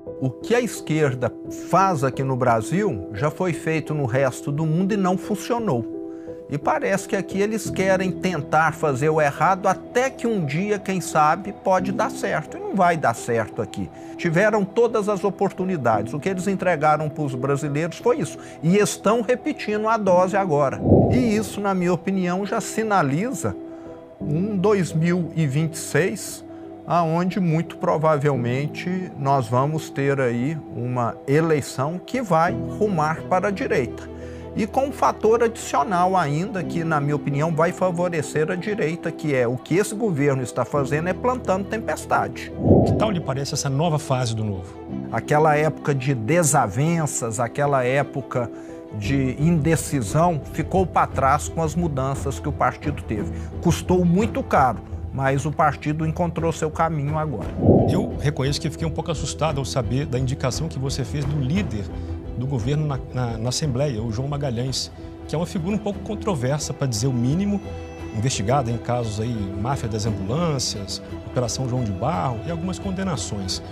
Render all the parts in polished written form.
O que a esquerda faz aqui no Brasil já foi feito no resto do mundo e não funcionou. E parece que aqui eles querem tentar fazer o errado até que um dia, quem sabe, pode dar certo. E não vai dar certo aqui. Tiveram todas as oportunidades. O que eles entregaram para os brasileiros foi isso. E estão repetindo a dose agora. E isso, na minha opinião, já sinaliza um 2026, aonde muito provavelmente nós vamos ter aí uma eleição que vai rumar para a direita. E com um fator adicional ainda que, na minha opinião, vai favorecer a direita, que é o que esse governo está fazendo é plantando tempestade. Que tal lhe parece essa nova fase do Novo? Aquela época de desavenças, aquela época de indecisão, ficou para trás com as mudanças que o partido teve. Custou muito caro, mas o partido encontrou seu caminho agora. Eu reconheço que fiquei um pouco assustado ao saber da indicação que você fez do líder do governo na Assembleia, o João Magalhães, que é uma figura um pouco controversa, para dizer o mínimo, investigada em casos aí, máfia das ambulâncias, Operação João de Barro e algumas condenações.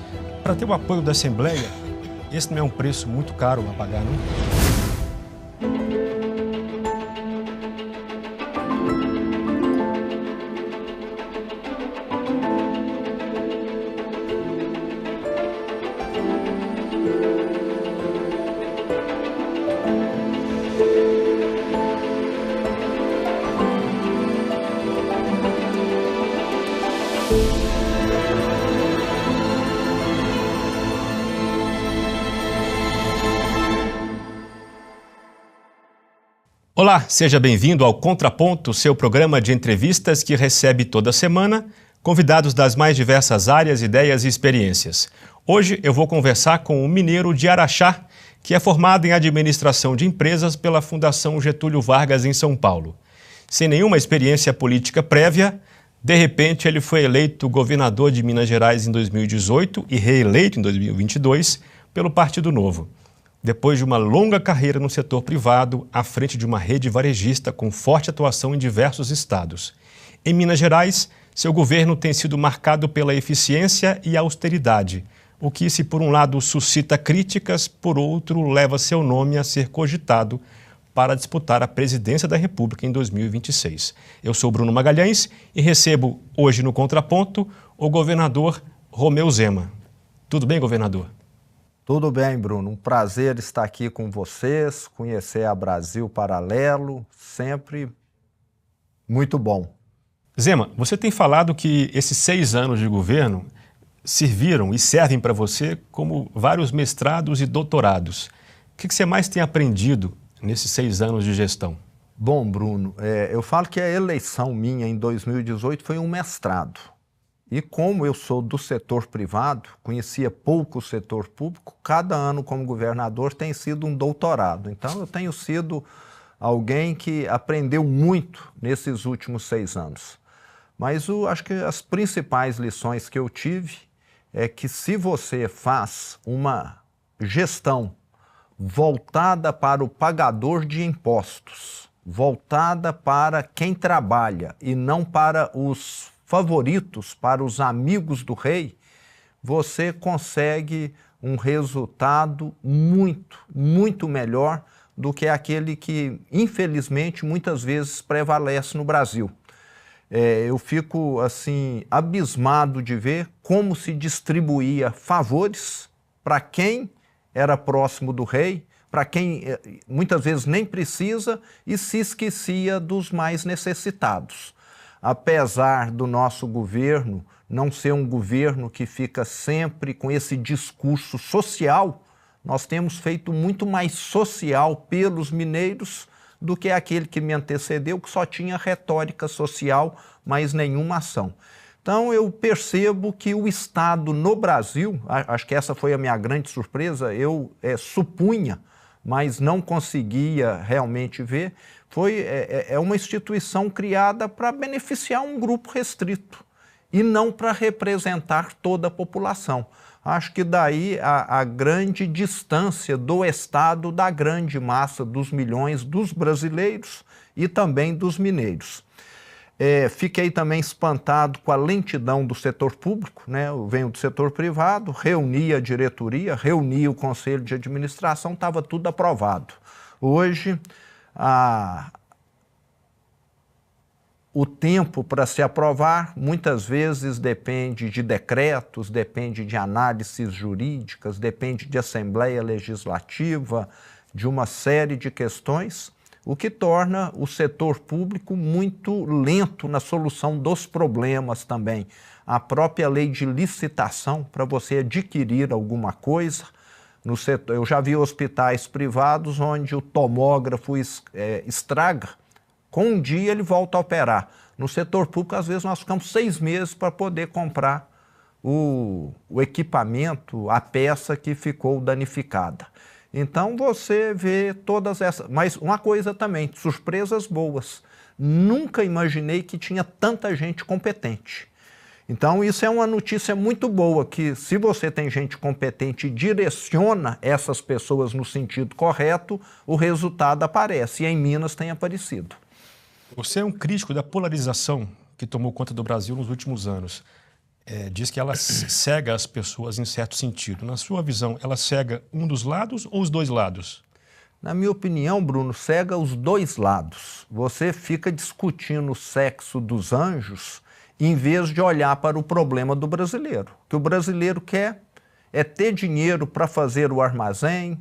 Para ter o apoio da Assembleia, esse não é um preço muito caro a pagar, não? Olá, seja bem-vindo ao Contraponto, seu programa de entrevistas que recebe toda semana convidados das mais diversas áreas, ideias e experiências. Hoje eu vou conversar com um mineiro de Araxá, que é formado em administração de empresas pela Fundação Getúlio Vargas em São Paulo. Sem nenhuma experiência política prévia, de repente ele foi eleito governador de Minas Gerais em 2018 e reeleito em 2022 pelo Partido Novo. Depois de uma longa carreira no setor privado, à frente de uma rede varejista com forte atuação em diversos estados. Em Minas Gerais, seu governo tem sido marcado pela eficiência e austeridade, o que, se por um lado suscita críticas, por outro leva seu nome a ser cogitado para disputar a presidência da República em 2026. Eu sou Bruno Magalhães e recebo hoje no Contraponto o governador Romeu Zema. Tudo bem, governador? Tudo bem, Bruno. Um prazer estar aqui com vocês, conhecer a Brasil Paralelo, sempre muito bom. Zema, você tem falado que esses 6 anos de governo serviram e servem para você como vários mestrados e doutorados. O que você mais tem aprendido nesses 6 anos de gestão? Bom, Bruno, eu falo que a eleição minha em 2018 foi um mestrado. E como eu sou do setor privado, conhecia pouco o setor público, cada ano como governador tem sido um doutorado. Então eu tenho sido alguém que aprendeu muito nesses últimos 6 anos. Mas acho que as principais lições que eu tive é que se você faz uma gestão voltada para o pagador de impostos, voltada para quem trabalha e não para os favoritos, para os amigos do rei, você consegue um resultado muito melhor do que aquele que, infelizmente, muitas vezes prevalece no Brasil. Eu fico, assim, abismado de ver como se distribuía favores para quem era próximo do rei, para quem muitas vezes nem precisa e se esquecia dos mais necessitados. Apesar do nosso governo não ser um governo que fica sempre com esse discurso social, nós temos feito muito mais social pelos mineiros do que aquele que me antecedeu, que só tinha retórica social, mas nenhuma ação. Então eu percebo que o Estado no Brasil, acho que essa foi a minha grande surpresa, eu supunha, mas não conseguia realmente ver, é uma instituição criada para beneficiar um grupo restrito e não para representar toda a população. Acho que daí a grande distância do Estado da grande massa dos milhões dos brasileiros e também dos mineiros. Fiquei também espantado com a lentidão do setor público, né? Eu venho do setor privado, reuni a diretoria, reuni o conselho de administração, estava tudo aprovado. Hoje, o tempo para se aprovar muitas vezes depende de decretos, depende de análises jurídicas, depende de Assembleia Legislativa, de uma série de questões, o que torna o setor público muito lento na solução dos problemas também. A própria lei de licitação, para você adquirir alguma coisa, no setor, eu já vi hospitais privados onde o tomógrafo estraga, com um dia ele volta a operar. No setor público, às vezes, nós ficamos 6 meses para poder comprar o equipamento, a peça que ficou danificada. Então, você vê todas essas... Mas uma coisa também, surpresas boas. Nunca imaginei que tinha tanta gente competente. Então, isso é uma notícia muito boa, que se você tem gente competente e direciona essas pessoas no sentido correto, o resultado aparece. E em Minas tem aparecido. Você é um crítico da polarização que tomou conta do Brasil nos últimos anos. Diz que ela cega as pessoas em certo sentido. Na sua visão, ela cega um dos lados ou os dois lados? Na minha opinião, Bruno, cega os dois lados. Você fica discutindo o sexo dos anjos em vez de olhar para o problema do brasileiro. O que o brasileiro quer é ter dinheiro para fazer o armazém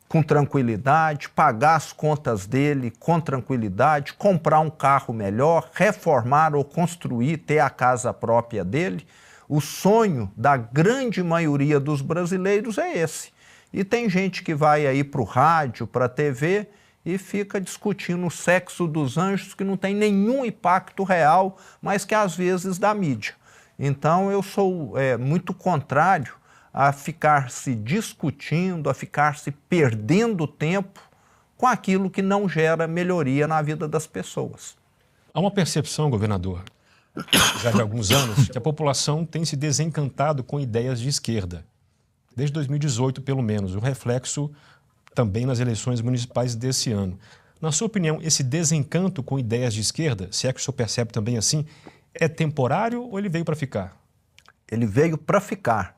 com tranquilidade, pagar as contas dele com tranquilidade, comprar um carro melhor, reformar ou construir, ter a casa própria dele. O sonho da grande maioria dos brasileiros é esse. E tem gente que vai aí para o rádio, para a TV e fica discutindo o sexo dos anjos que não tem nenhum impacto real, mas que às vezes dá mídia. Então eu sou muito contrário a ficar se discutindo, a ficar se perdendo tempo com aquilo que não gera melhoria na vida das pessoas. Há uma percepção, governador, já de alguns anos, que a população tem se desencantado com ideias de esquerda. Desde 2018, pelo menos, o reflexo também nas eleições municipais desse ano. Na sua opinião, esse desencanto com ideias de esquerda, se é que o senhor percebe também assim, é temporário ou ele veio para ficar? Ele veio para ficar.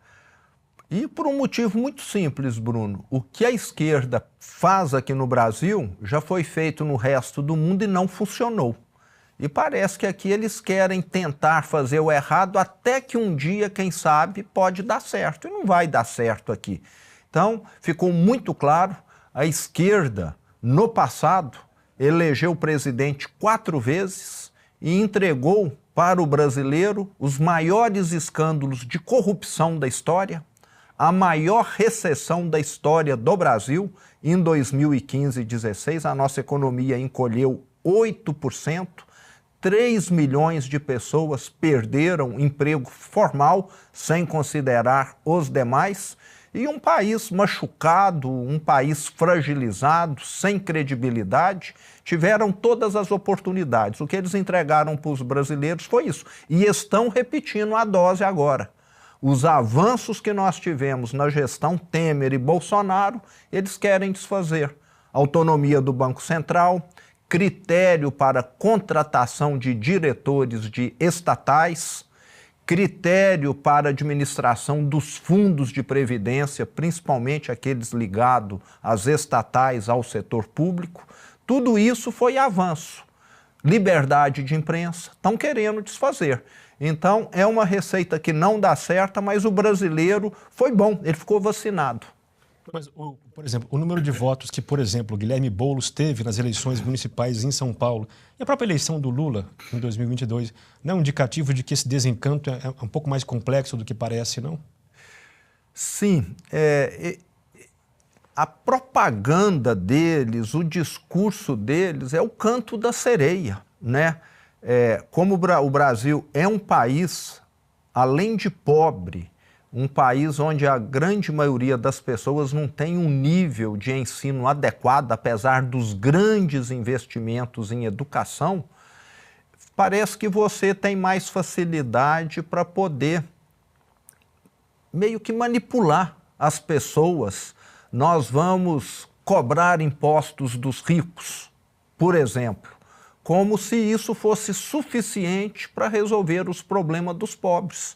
E por um motivo muito simples, Bruno. O que a esquerda faz aqui no Brasil já foi feito no resto do mundo e não funcionou. E parece que aqui eles querem tentar fazer o errado até que um dia, quem sabe, pode dar certo. E não vai dar certo aqui. Então, ficou muito claro, a esquerda, no passado, elegeu o presidente 4 vezes e entregou para o brasileiro os maiores escândalos de corrupção da história, a maior recessão da história do Brasil. Em 2015 e 2016, a nossa economia encolheu 8%, 3 milhões de pessoas perderam emprego formal, sem considerar os demais, e um país machucado, um país fragilizado, sem credibilidade, tiveram todas as oportunidades. O que eles entregaram para os brasileiros foi isso, e estão repetindo a dose agora. Os avanços que nós tivemos na gestão Temer e Bolsonaro, eles querem desfazer. Autonomia do Banco Central, critério para contratação de diretores de estatais, critério para administração dos fundos de previdência, principalmente aqueles ligados às estatais, ao setor público. Tudo isso foi avanço. Liberdade de imprensa, estão querendo desfazer. Então, é uma receita que não dá certo, mas o brasileiro foi bom, ele ficou vacinado. Mas, por exemplo, o número de votos que, por exemplo, Guilherme Boulos teve nas eleições municipais em São Paulo e a própria eleição do Lula em 2022, não é um indicativo de que esse desencanto é um pouco mais complexo do que parece, não? Sim. A propaganda deles, o discurso deles é o canto da sereia, né? Como o Brasil é um país, além de pobre, um país onde a grande maioria das pessoas não tem um nível de ensino adequado, apesar dos grandes investimentos em educação, parece que você tem mais facilidade para poder meio que manipular as pessoas. Nós vamos cobrar impostos dos ricos, por exemplo. como se isso fosse suficiente para resolver os problemas dos pobres.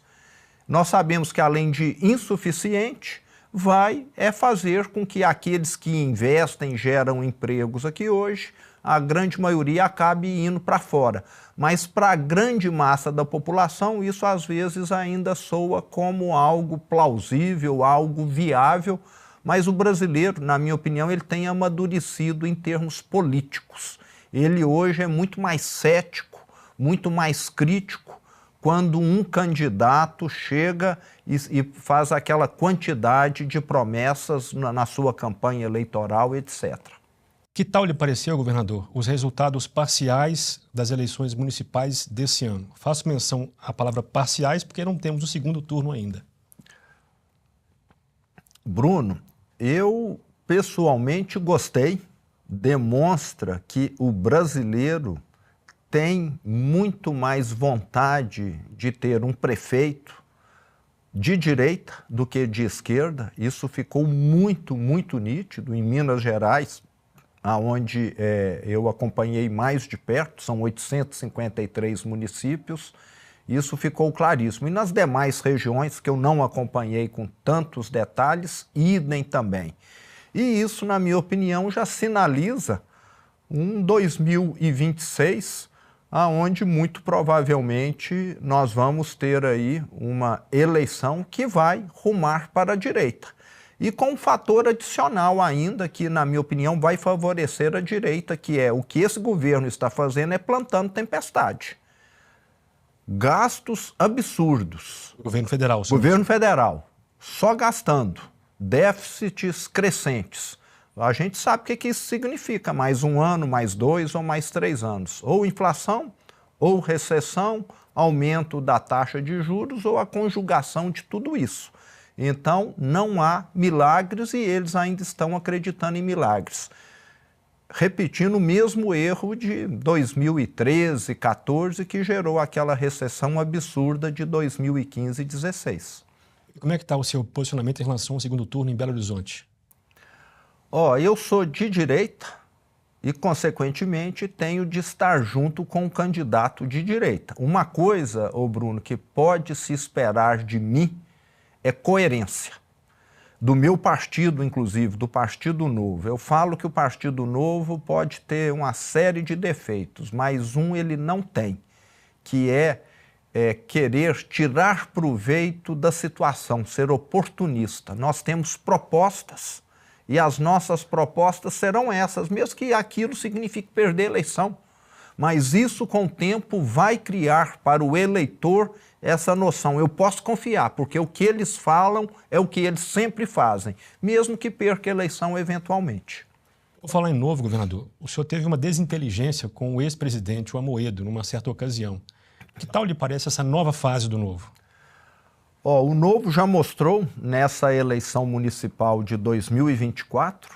Nós sabemos que, além de insuficiente, vai fazer com que aqueles que investem, geram empregos aqui hoje, a grande maioria acabe indo para fora. Mas para a grande massa da população, isso às vezes ainda soa como algo plausível, algo viável, mas o brasileiro, na minha opinião, ele tem amadurecido em termos políticos. Ele hoje é muito mais cético, muito mais crítico, quando um candidato chega e faz aquela quantidade de promessas na sua campanha eleitoral, etc. Que tal lhe pareceu, governador, os resultados parciais das eleições municipais desse ano? Faço menção à palavra parciais porque não temos o segundo turno ainda. Bruno, eu pessoalmente gostei. Demonstra que o brasileiro tem muito mais vontade de ter um prefeito de direita do que de esquerda. Isso ficou muito, muito nítido em Minas Gerais, onde eu acompanhei mais de perto, são 853 municípios, isso ficou claríssimo. E nas demais regiões, que eu não acompanhei com tantos detalhes, idem também. E isso, na minha opinião, já sinaliza um 2026, aonde muito provavelmente nós vamos ter aí uma eleição que vai rumar para a direita. E com um fator adicional ainda, que, na minha opinião, vai favorecer a direita, que é o que esse governo está fazendo, é plantando tempestade. Gastos absurdos. Governo federal. Governo federal, só gastando. Déficits crescentes. A gente sabe o que isso significa, mais um ano, mais 2 ou mais 3 anos. Ou inflação, ou recessão, aumento da taxa de juros ou a conjugação de tudo isso. Então, não há milagres e eles ainda estão acreditando em milagres. Repetindo o mesmo erro de 2013, 2014, que gerou aquela recessão absurda de 2015 e 2016. Como é que está o seu posicionamento em relação ao segundo turno em Belo Horizonte? Eu sou de direita e, consequentemente, tenho de estar junto com um candidato de direita. Uma coisa, Bruno, que pode se esperar de mim é coerência. Do meu partido, inclusive, do Partido Novo. Eu falo que o Partido Novo pode ter uma série de defeitos, mas ele não tem, que é querer tirar proveito da situação, ser oportunista. Nós temos propostas e as nossas propostas serão essas, mesmo que aquilo signifique perder a eleição. Mas isso, com o tempo, vai criar para o eleitor essa noção. Eu posso confiar, porque o que eles falam é o que eles sempre fazem, mesmo que perca a eleição eventualmente. Vou falar em Novo, governador. O senhor teve uma desinteligência com o ex-presidente, o Amoedo, numa certa ocasião. Que tal lhe parece essa nova fase do Novo? O Novo já mostrou nessa eleição municipal de 2024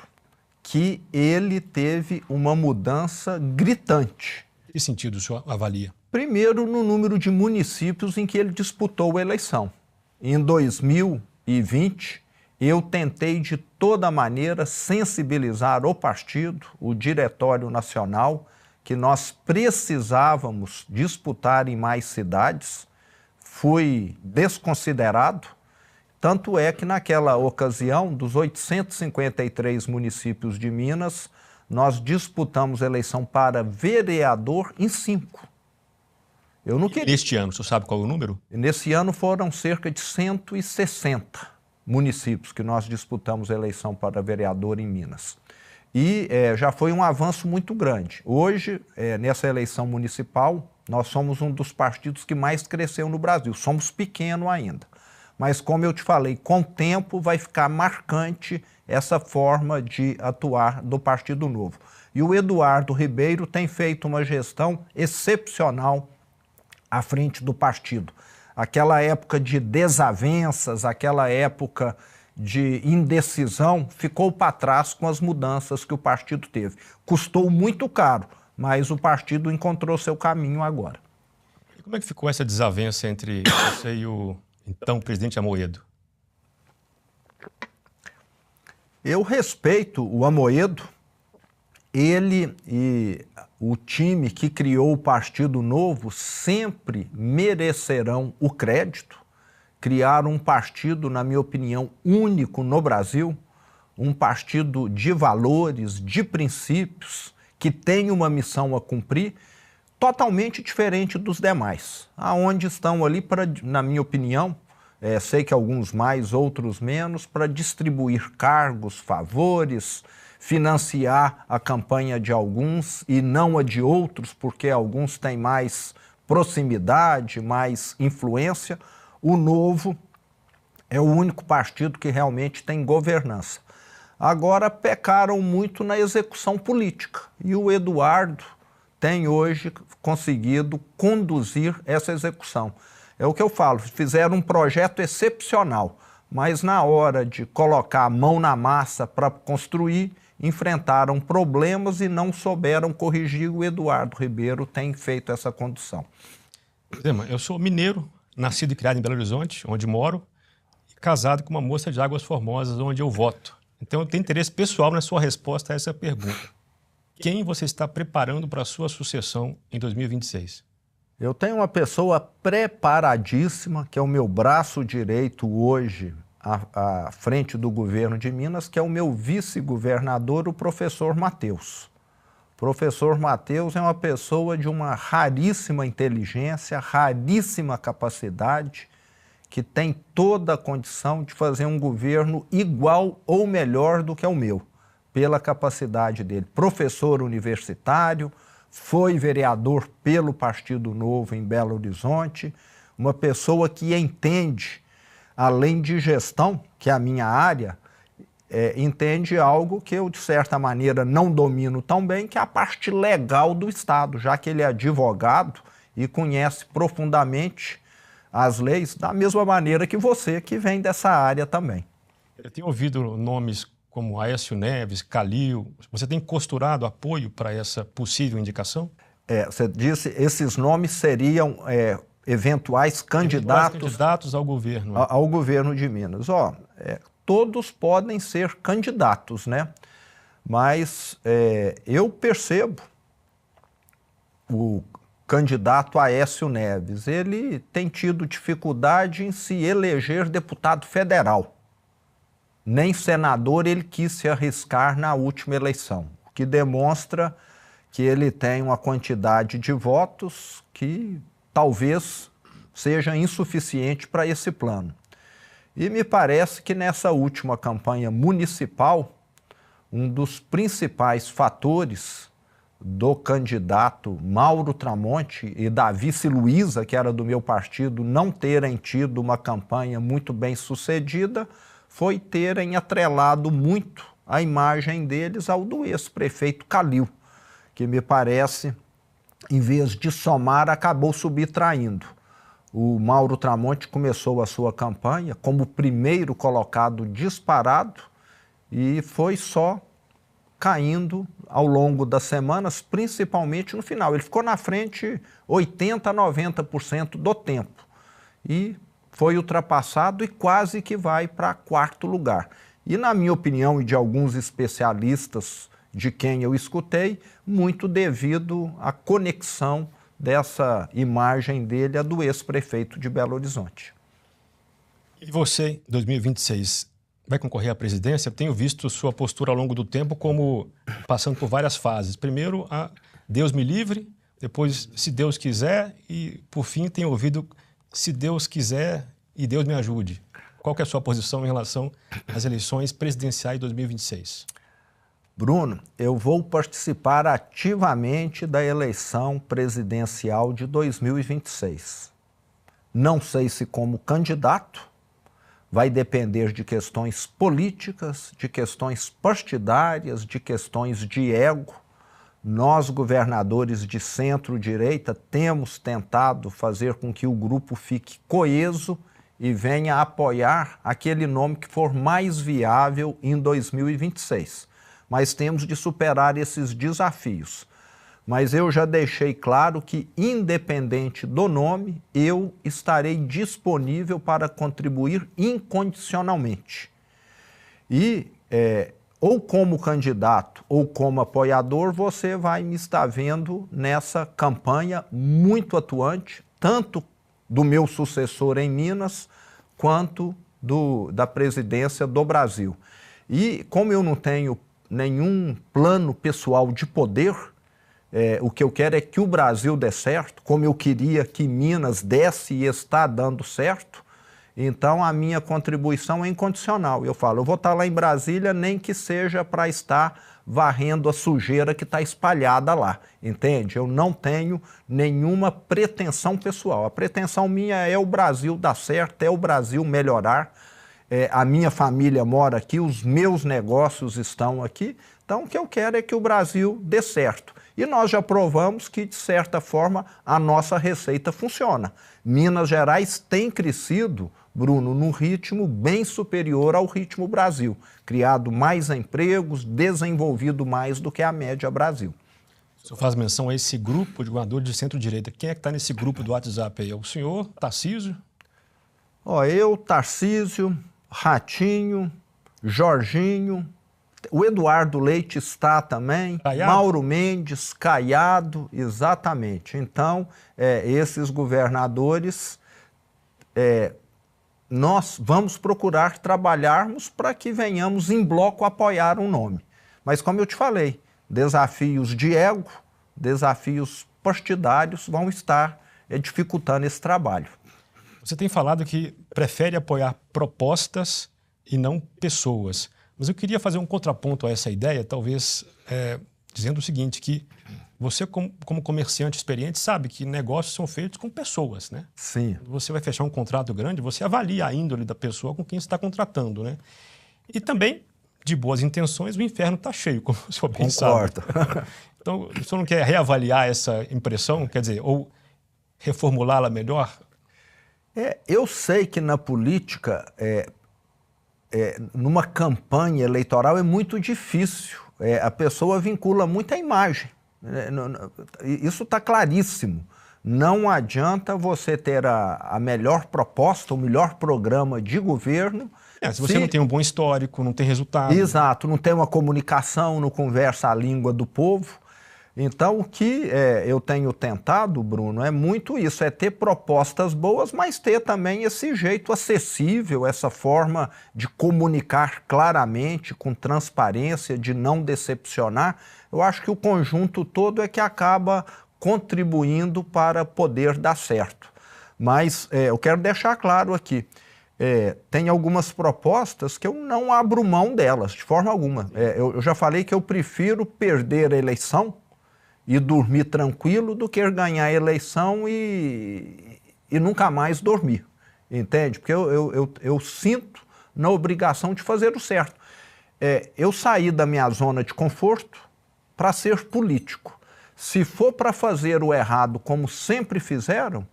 que ele teve uma mudança gritante. Em que sentido o senhor avalia? Primeiro, no número de municípios em que ele disputou a eleição. Em 2020, eu tentei de toda maneira sensibilizar o partido, o Diretório Nacional, que nós precisávamos disputar em mais cidades. Fui desconsiderado, tanto é que naquela ocasião, dos 853 municípios de Minas, nós disputamos eleição para vereador em 5. Eu não queria. Neste ano, o senhor sabe qual é o número? Nesse ano foram cerca de 160 municípios que nós disputamos eleição para vereador em Minas. E já foi um avanço muito grande. Hoje, nessa eleição municipal, nós somos um dos partidos que mais cresceu no Brasil. Somos pequeno ainda. Mas, como eu te falei, com o tempo vai ficar marcante essa forma de atuar do Partido Novo. E o Eduardo Ribeiro tem feito uma gestão excepcional à frente do partido. Aquela época de desavenças, aquela época de indecisão, ficou para trás com as mudanças que o partido teve. Custou muito caro, mas o partido encontrou seu caminho agora. E como é que ficou essa desavença entre você e o então presidente Amoedo? Eu respeito o Amoedo, ele e o time que criou o Partido Novo sempre merecerão o crédito. Criaram um partido, na minha opinião, único no Brasil, um partido de valores, de princípios, que tem uma missão a cumprir, totalmente diferente dos demais. Aonde estão ali, na minha opinião, sei que alguns mais, outros menos, para distribuir cargos, favores, financiar a campanha de alguns e não a de outros, porque alguns têm mais proximidade, mais influência. O Novo é o único partido que realmente tem governança. Agora pecaram muito na execução política e o Eduardo tem hoje conseguido conduzir essa execução. É o que eu falo, fizeram um projeto excepcional, mas na hora de colocar a mão na massa para construir, enfrentaram problemas e não souberam corrigir. O Eduardo Ribeiro tem feito essa condução. Eu sou mineiro, nascido e criado em Belo Horizonte, onde moro, e casado com uma moça de Águas Formosas, onde eu voto. Então eu tenho interesse pessoal na sua resposta a essa pergunta. Quem você está preparando para a sua sucessão em 2026? Eu tenho uma pessoa preparadíssima, que é o meu braço direito hoje, à frente do governo de Minas, que é o meu vice-governador, o professor Matheus. O professor Matheus é uma pessoa de uma raríssima inteligência, raríssima capacidade, que tem toda a condição de fazer um governo igual ou melhor do que o meu, pela capacidade dele. Professor universitário, foi vereador pelo Partido Novo em Belo Horizonte, uma pessoa que entende, além de gestão, que é a minha área, entende algo que eu, de certa maneira, não domino tão bem, que é a parte legal do Estado, já que ele é advogado e conhece profundamente as leis, da mesma maneira que você, que vem dessa área também. Eu tenho ouvido nomes como Aécio Neves, Calil. Você tem costurado apoio para essa possível indicação? Você disse, esses nomes seriam eventuais candidatos ao governo. Ao governo de Minas. Todos podem ser candidatos, né? Mas eu percebo o candidato Aécio Neves, ele tem tido dificuldade em se eleger deputado federal. Nem senador ele quis se arriscar na última eleição, o que demonstra que ele tem uma quantidade de votos que talvez seja insuficiente para esse plano. E me parece que nessa última campanha municipal, um dos principais fatores do candidato Mauro Tramonte e da vice Luísa, que era do meu partido, não terem tido uma campanha muito bem sucedida, foi terem atrelado muito a imagem deles ao do ex-prefeito Calil, que me parece, em vez de somar, acabou subtraindo. O Mauro Tramonte começou a sua campanha como primeiro colocado disparado e foi só caindo ao longo das semanas, principalmente no final. Ele ficou na frente 80% a 90% do tempo e foi ultrapassado e quase que vai para quarto lugar. E na minha opinião e de alguns especialistas de quem eu escutei, muito devido à conexão dessa imagem dele a do ex-prefeito de Belo Horizonte. E você, em 2026, vai concorrer à presidência? Eu tenho visto sua postura ao longo do tempo como passando por várias fases. Primeiro, a Deus me livre, depois, se Deus quiser, e por fim, tenho ouvido se Deus quiser e Deus me ajude. Qual que é a sua posição em relação às eleições presidenciais de 2026? Bruno, eu vou participar ativamente da eleição presidencial de 2026. Não sei se como candidato, vai depender de questões políticas, de questões partidárias, de questões de ego. Nós, governadores de centro-direita, temos tentado fazer com que o grupo fique coeso e venha apoiar aquele nome que for mais viável em 2026. Mas temos de superar esses desafios. Mas eu já deixei claro que, independente do nome, eu estarei disponível para contribuir incondicionalmente. E ou como candidato ou como apoiador, você vai me estar vendo nessa campanha muito atuante, tanto do meu sucessor em Minas, quanto da presidência do Brasil. E como eu não tenho nenhum plano pessoal de poder, o que eu quero é que o Brasil dê certo, como eu queria que Minas desse e está dando certo, então a minha contribuição é incondicional. Eu falo, eu vou estar lá em Brasília, nem que seja para estar varrendo a sujeira que está espalhada lá, entende? Eu não tenho nenhuma pretensão pessoal. A pretensão minha é o Brasil dar certo, é o Brasil melhorar. A minha família mora aqui, os meus negócios estão aqui, então o que eu quero é que o Brasil dê certo. E nós já provamos que, de certa forma, a nossa receita funciona. Minas Gerais tem crescido, Bruno, num ritmo bem superior ao ritmo Brasil, criado mais empregos, desenvolvido mais do que a média Brasil. O senhor faz menção a esse grupo de governadores de centro-direita. Quem é que está nesse grupo do WhatsApp aí? É o senhor, Tarcísio? Eu, Tarcísio, Ratinho, Jorginho, o Eduardo Leite está também, Caiado? Mauro Mendes, Caiado, exatamente. Então, esses governadores, nós vamos procurar trabalharmos para que venhamos em bloco apoiar um nome. Mas, como eu te falei, desafios de ego, desafios partidários vão estar dificultando esse trabalho. Você tem falado que prefere apoiar propostas e não pessoas. Mas eu queria fazer um contraponto a essa ideia, talvez dizendo o seguinte, que você, como comerciante experiente, sabe que negócios são feitos com pessoas, né? Sim. Você vai fechar um contrato grande, você avalia a índole da pessoa com quem você está contratando, né? E também, de boas intenções, o inferno está cheio, como o senhor bem sabe. Concordo. Então, o senhor não quer reavaliar essa impressão, quer dizer, ou reformulá-la melhor? Eu sei que na política, numa campanha eleitoral, é muito difícil. A pessoa vincula muito a imagem. Isso está claríssimo. Não adianta você ter a melhor proposta, o melhor programa de governo. Se você não tem um bom histórico, não tem resultado. Exato, não tem uma comunicação, não conversa a língua do povo. Então, o que eu tenho tentado, Bruno, é muito isso, é ter propostas boas, mas ter também esse jeito acessível, essa forma de comunicar claramente, com transparência, de não decepcionar. Eu acho que o conjunto todo é que acaba contribuindo para poder dar certo. Mas eu quero deixar claro aqui, tem algumas propostas que eu não abro mão delas, de forma alguma. Eu já falei que eu prefiro perder a eleição e dormir tranquilo do que ganhar a eleição e nunca mais dormir, entende? Porque eu sinto na obrigação de fazer o certo. Eu saí da minha zona de conforto para ser político. Se for para fazer o errado como sempre fizeram,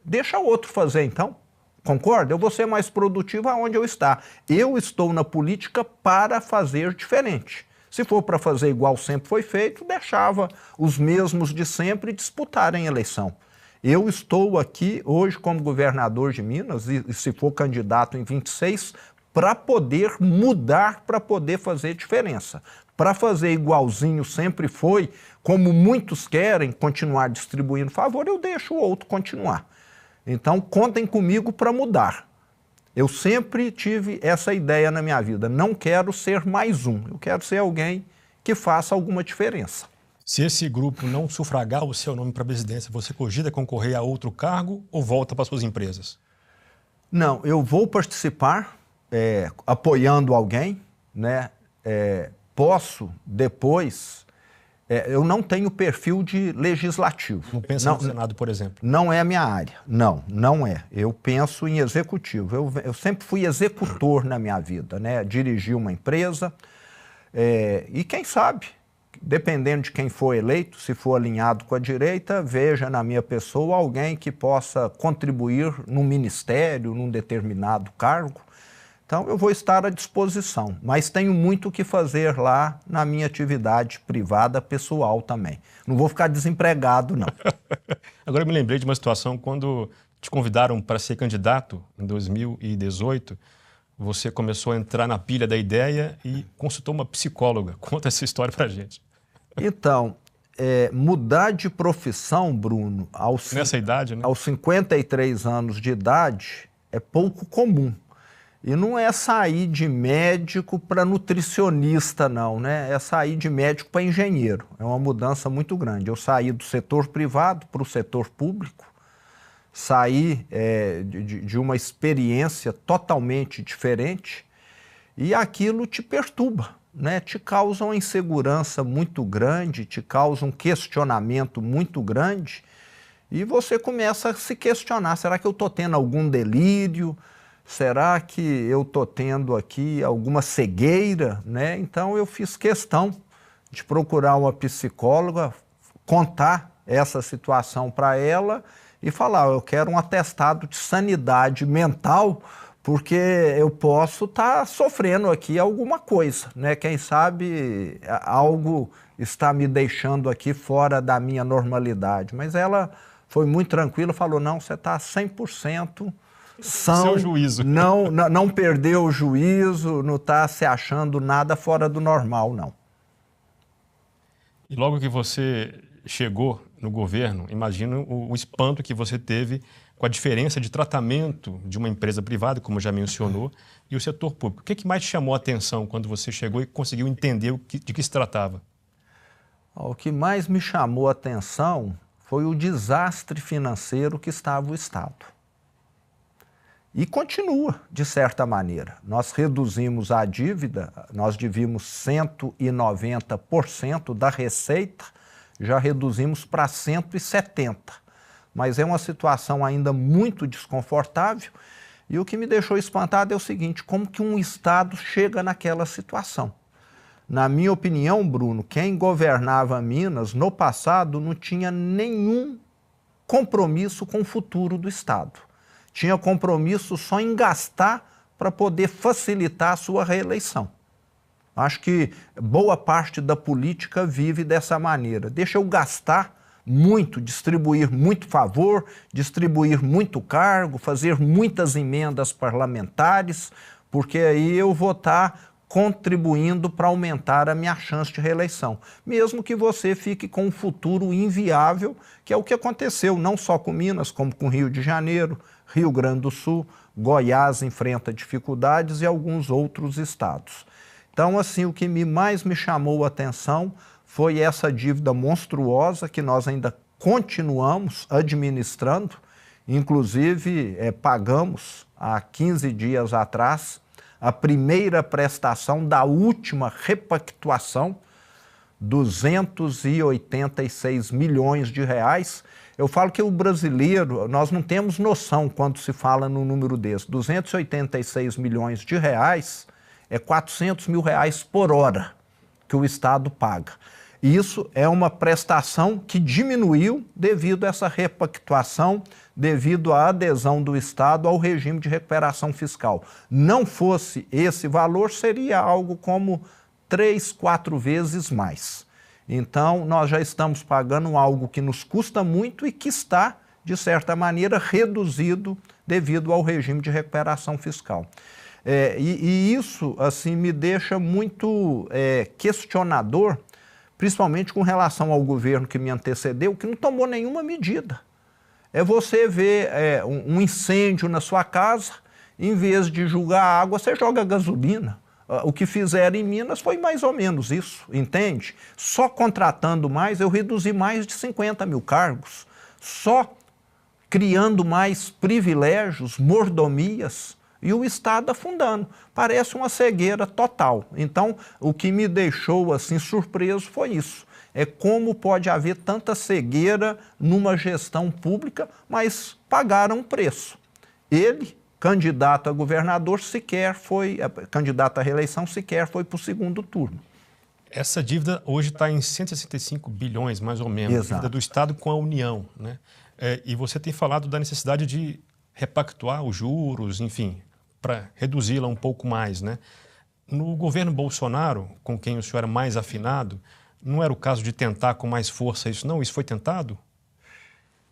deixa o outro fazer então. Concorda? Eu vou ser mais produtivo aonde eu estou. Eu estou na política para fazer diferente. Se for para fazer igual sempre foi feito, deixava os mesmos de sempre disputarem a eleição. Eu estou aqui hoje como governador de Minas, e se for candidato em 26, para poder mudar, para poder fazer diferença. Para fazer igualzinho sempre foi, como muitos querem continuar distribuindo favor, eu deixo o outro continuar. Então, contem comigo para mudar. Eu sempre tive essa ideia na minha vida. Não quero ser mais um. Eu quero ser alguém que faça alguma diferença. Se esse grupo não sufragar o seu nome para a presidência, você cogita concorrer a outro cargo ou volta para suas empresas? Não, eu vou participar apoiando alguém, né? Posso depois... eu não tenho perfil de legislativo. Não pensa no Senado, por exemplo? Não é a minha área. Não é. Eu penso em executivo. Eu sempre fui executor na minha vida, né? Dirigi uma empresa e quem sabe, dependendo de quem for eleito, se for alinhado com a direita, veja na minha pessoa alguém que possa contribuir num ministério, num determinado cargo. Então, eu vou estar à disposição, mas tenho muito o que fazer lá na minha atividade privada, pessoal também. Não vou ficar desempregado, não. Agora, eu me lembrei de uma situação quando te convidaram para ser candidato em 2018. você começou a entrar na pilha da ideia e consultou uma psicóloga. Conta essa história pra gente. Então, mudar de profissão, Bruno, nessa idade, né? aos 53 anos de idade, é pouco comum. E não é sair de médico para nutricionista, não, né? É sair de médico para engenheiro. É uma mudança muito grande. Eu saí do setor privado para o setor público, saí de uma experiência totalmente diferente e aquilo te perturba, né? Te causa uma insegurança muito grande, te causa um questionamento muito grande e você começa a se questionar, será que eu estou tendo algum delírio? Será que eu estou tendo aqui alguma cegueira, né? Então eu fiz questão de procurar uma psicóloga, contar essa situação para ela e falar, eu quero um atestado de sanidade mental, porque eu posso estar sofrendo aqui alguma coisa, né? Quem sabe algo está me deixando aqui fora da minha normalidade. Mas ela foi muito tranquila, falou, não, você está 100% são, seu juízo. Não perdeu o juízo, não está se achando nada fora do normal, não. E logo que você chegou no governo, imagino o espanto que você teve com a diferença de tratamento de uma empresa privada, como já mencionou, e o setor público. O que mais te chamou a atenção quando você chegou e conseguiu entender de que se tratava? O que mais me chamou a atenção foi o desastre financeiro que estava o Estado. E continua, de certa maneira. Nós reduzimos a dívida, nós devíamos 190% da receita, já reduzimos para 170%. Mas é uma situação ainda muito desconfortável. E o que me deixou espantado é o seguinte, como que um Estado chega naquela situação? Na minha opinião, Bruno, quem governava Minas no passado não tinha nenhum compromisso com o futuro do Estado. Tinha compromisso só em gastar para poder facilitar a sua reeleição. Acho que boa parte da política vive dessa maneira. Deixa eu gastar muito, distribuir muito favor, distribuir muito cargo, fazer muitas emendas parlamentares, porque aí eu vou estar contribuindo para aumentar a minha chance de reeleição. Mesmo que você fique com um futuro inviável, que é o que aconteceu, não só com Minas, como com Rio de Janeiro, Rio Grande do Sul, Goiás enfrenta dificuldades e alguns outros estados. Então, assim, o que mais me chamou a atenção foi essa dívida monstruosa que nós ainda continuamos administrando, inclusive pagamos há 15 dias atrás a primeira prestação da última repactuação, 286 milhões de reais. Eu falo que o brasileiro, nós não temos noção quando se fala no número desse. 286 milhões de reais é 400 mil reais por hora que o Estado paga. E isso é uma prestação que diminuiu devido a essa repactuação, devido à adesão do Estado ao regime de recuperação fiscal. Não fosse esse valor, seria algo como 3, 4 vezes mais. Então, nós já estamos pagando algo que nos custa muito e que está, de certa maneira, reduzido devido ao regime de recuperação fiscal. E isso, assim, me deixa muito questionador, principalmente com relação ao governo que me antecedeu, que não tomou nenhuma medida. É você ver um incêndio na sua casa, em vez de jogar água, você joga gasolina. O que fizeram em Minas foi mais ou menos isso, entende? Só contratando mais, eu reduzi mais de 50 mil cargos. Só criando mais privilégios, mordomias, e o Estado afundando. Parece uma cegueira total. Então, o que me deixou assim surpreso foi isso. É como pode haver tanta cegueira numa gestão pública, mas pagaram um preço. Ele, candidato a governador, candidato à reeleição, sequer foi para o segundo turno. Essa dívida hoje está em 165 bilhões, mais ou menos, Exato. Dívida do Estado com a União, né? E você tem falado da necessidade de repactuar os juros, enfim, para reduzi-la um pouco mais, né? No governo Bolsonaro, com quem o senhor era mais afinado, não era o caso de tentar com mais força isso, não? Isso foi tentado?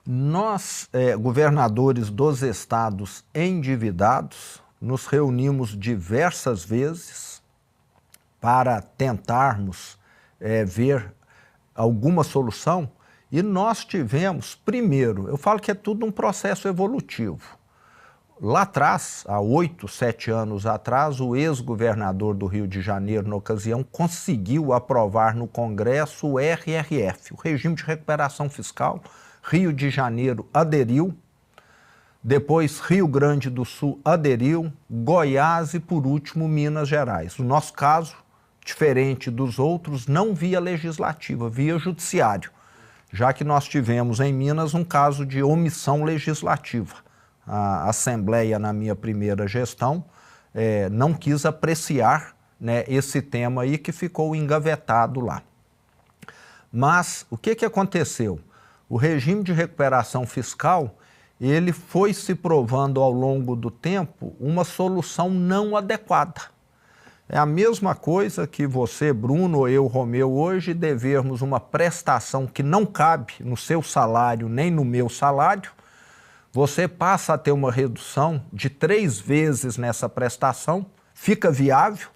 Nós, governadores dos estados endividados, nos reunimos diversas vezes para tentarmos ver alguma solução, e nós tivemos, primeiro, eu falo que é tudo um processo evolutivo. Lá atrás, há 8, 7 anos atrás, o ex-governador do Rio de Janeiro, na ocasião, conseguiu aprovar no Congresso o RRF, o Regime de Recuperação Fiscal. Rio de Janeiro aderiu, depois Rio Grande do Sul aderiu, Goiás e, por último, Minas Gerais. No nosso caso, diferente dos outros, não via legislativa, via judiciário, já que nós tivemos em Minas um caso de omissão legislativa. A Assembleia, na minha primeira gestão, não quis apreciar, né, esse tema aí que ficou engavetado lá. Mas o que aconteceu? O regime de recuperação fiscal, ele foi se provando ao longo do tempo uma solução não adequada. É a mesma coisa que você, Bruno, ou eu, Romeu, hoje devermos uma prestação que não cabe no seu salário nem no meu salário. Você passa a ter uma redução de 3 vezes nessa prestação, fica viável,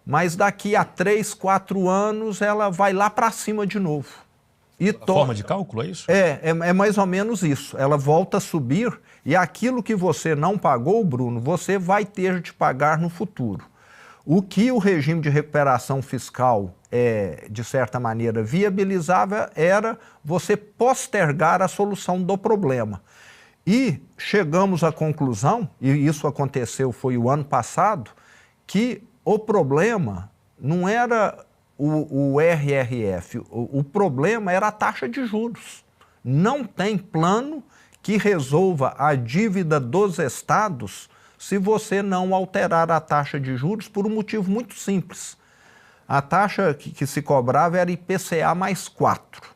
mas daqui a 3, 4 anos ela vai lá para cima de novo. Forma de cálculo, é isso? É mais ou menos isso. Ela volta a subir e aquilo que você não pagou, Bruno, você vai ter de pagar no futuro. O que o regime de recuperação fiscal, de certa maneira, viabilizava era você postergar a solução do problema. E chegamos à conclusão, e isso aconteceu foi o ano passado, que o problema não era o RRF, o problema era a taxa de juros. Não tem plano que resolva a dívida dos estados se você não alterar a taxa de juros por um motivo muito simples. A taxa que se cobrava era IPCA mais 4.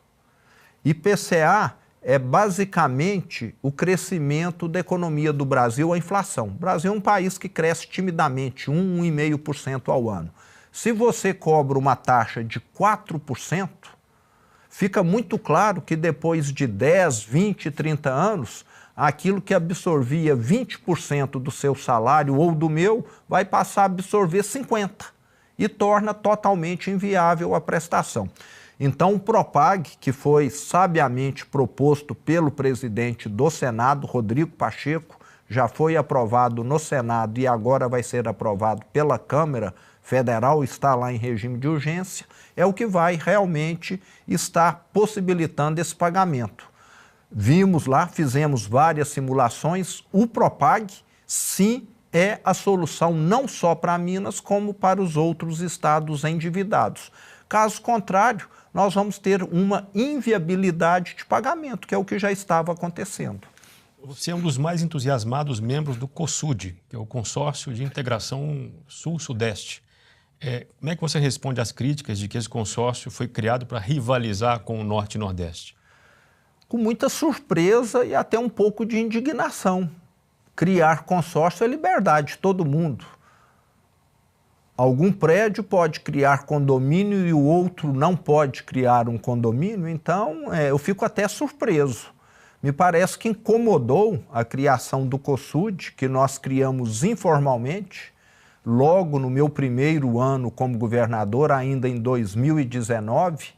IPCA é basicamente o crescimento da economia do Brasil, a inflação. O Brasil é um país que cresce timidamente, 1,5% ao ano. Se você cobra uma taxa de 4%, fica muito claro que depois de 10, 20, 30 anos, aquilo que absorvia 20% do seu salário ou do meu, vai passar a absorver 50% e torna totalmente inviável a prestação. Então, o Propag, que foi sabiamente proposto pelo presidente do Senado, Rodrigo Pacheco, já foi aprovado no Senado e agora vai ser aprovado pela Câmara Federal, está lá em regime de urgência, é o que vai realmente estar possibilitando esse pagamento. Vimos lá, fizemos várias simulações, o Propag, sim, é a solução não só para Minas, como para os outros estados endividados. Caso contrário, nós vamos ter uma inviabilidade de pagamento, que é o que já estava acontecendo. Você é um dos mais entusiasmados membros do COSUD, que é o Consórcio de Integração Sul-Sudeste. Como é que você responde às críticas de que esse consórcio foi criado para rivalizar com o Norte e Nordeste? Com muita surpresa e até um pouco de indignação. Criar consórcio é liberdade de todo mundo. Algum prédio pode criar condomínio e o outro não pode criar um condomínio, então eu fico até surpreso. Me parece que incomodou a criação do COSUD, que nós criamos informalmente, logo no meu primeiro ano como governador, ainda em 2019,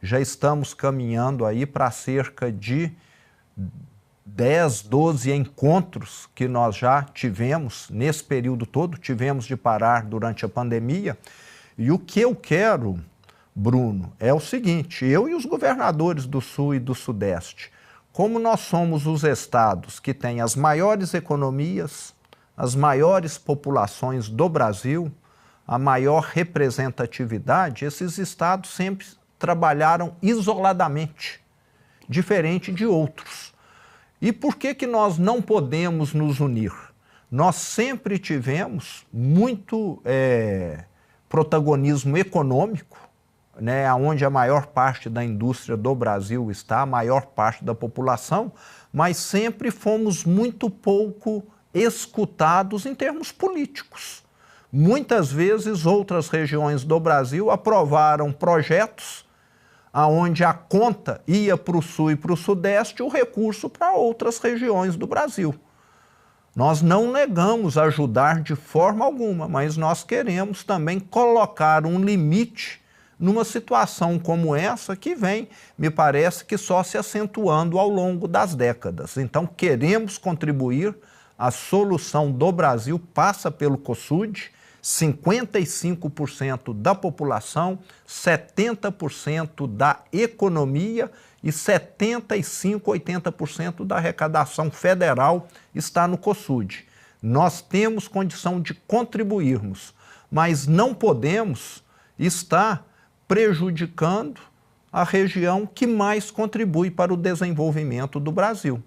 já estamos caminhando aí para cerca de 10, 12 encontros que nós já tivemos nesse período todo, tivemos de parar durante a pandemia. E o que eu quero, Bruno, é o seguinte, eu e os governadores do Sul e do Sudeste, como nós somos os estados que têm as maiores economias, as maiores populações do Brasil, a maior representatividade, esses estados sempre trabalharam isoladamente, diferente de outros. E por que nós não podemos nos unir? Nós sempre tivemos muito protagonismo econômico, né, onde a maior parte da indústria do Brasil está, a maior parte da população, mas sempre fomos muito pouco escutados em termos políticos. Muitas vezes outras regiões do Brasil aprovaram projetos onde a conta ia para o Sul e para o Sudeste, o recurso para outras regiões do Brasil. Nós não negamos ajudar de forma alguma, mas nós queremos também colocar um limite numa situação como essa que vem, me parece que só se acentuando ao longo das décadas. Então, queremos contribuir, a solução do Brasil passa pelo COSUD, 55% da população, 70% da economia e 75%, 80% da arrecadação federal está no COSUD. Nós temos condição de contribuirmos, mas não podemos estar prejudicando a região que mais contribui para o desenvolvimento do Brasil.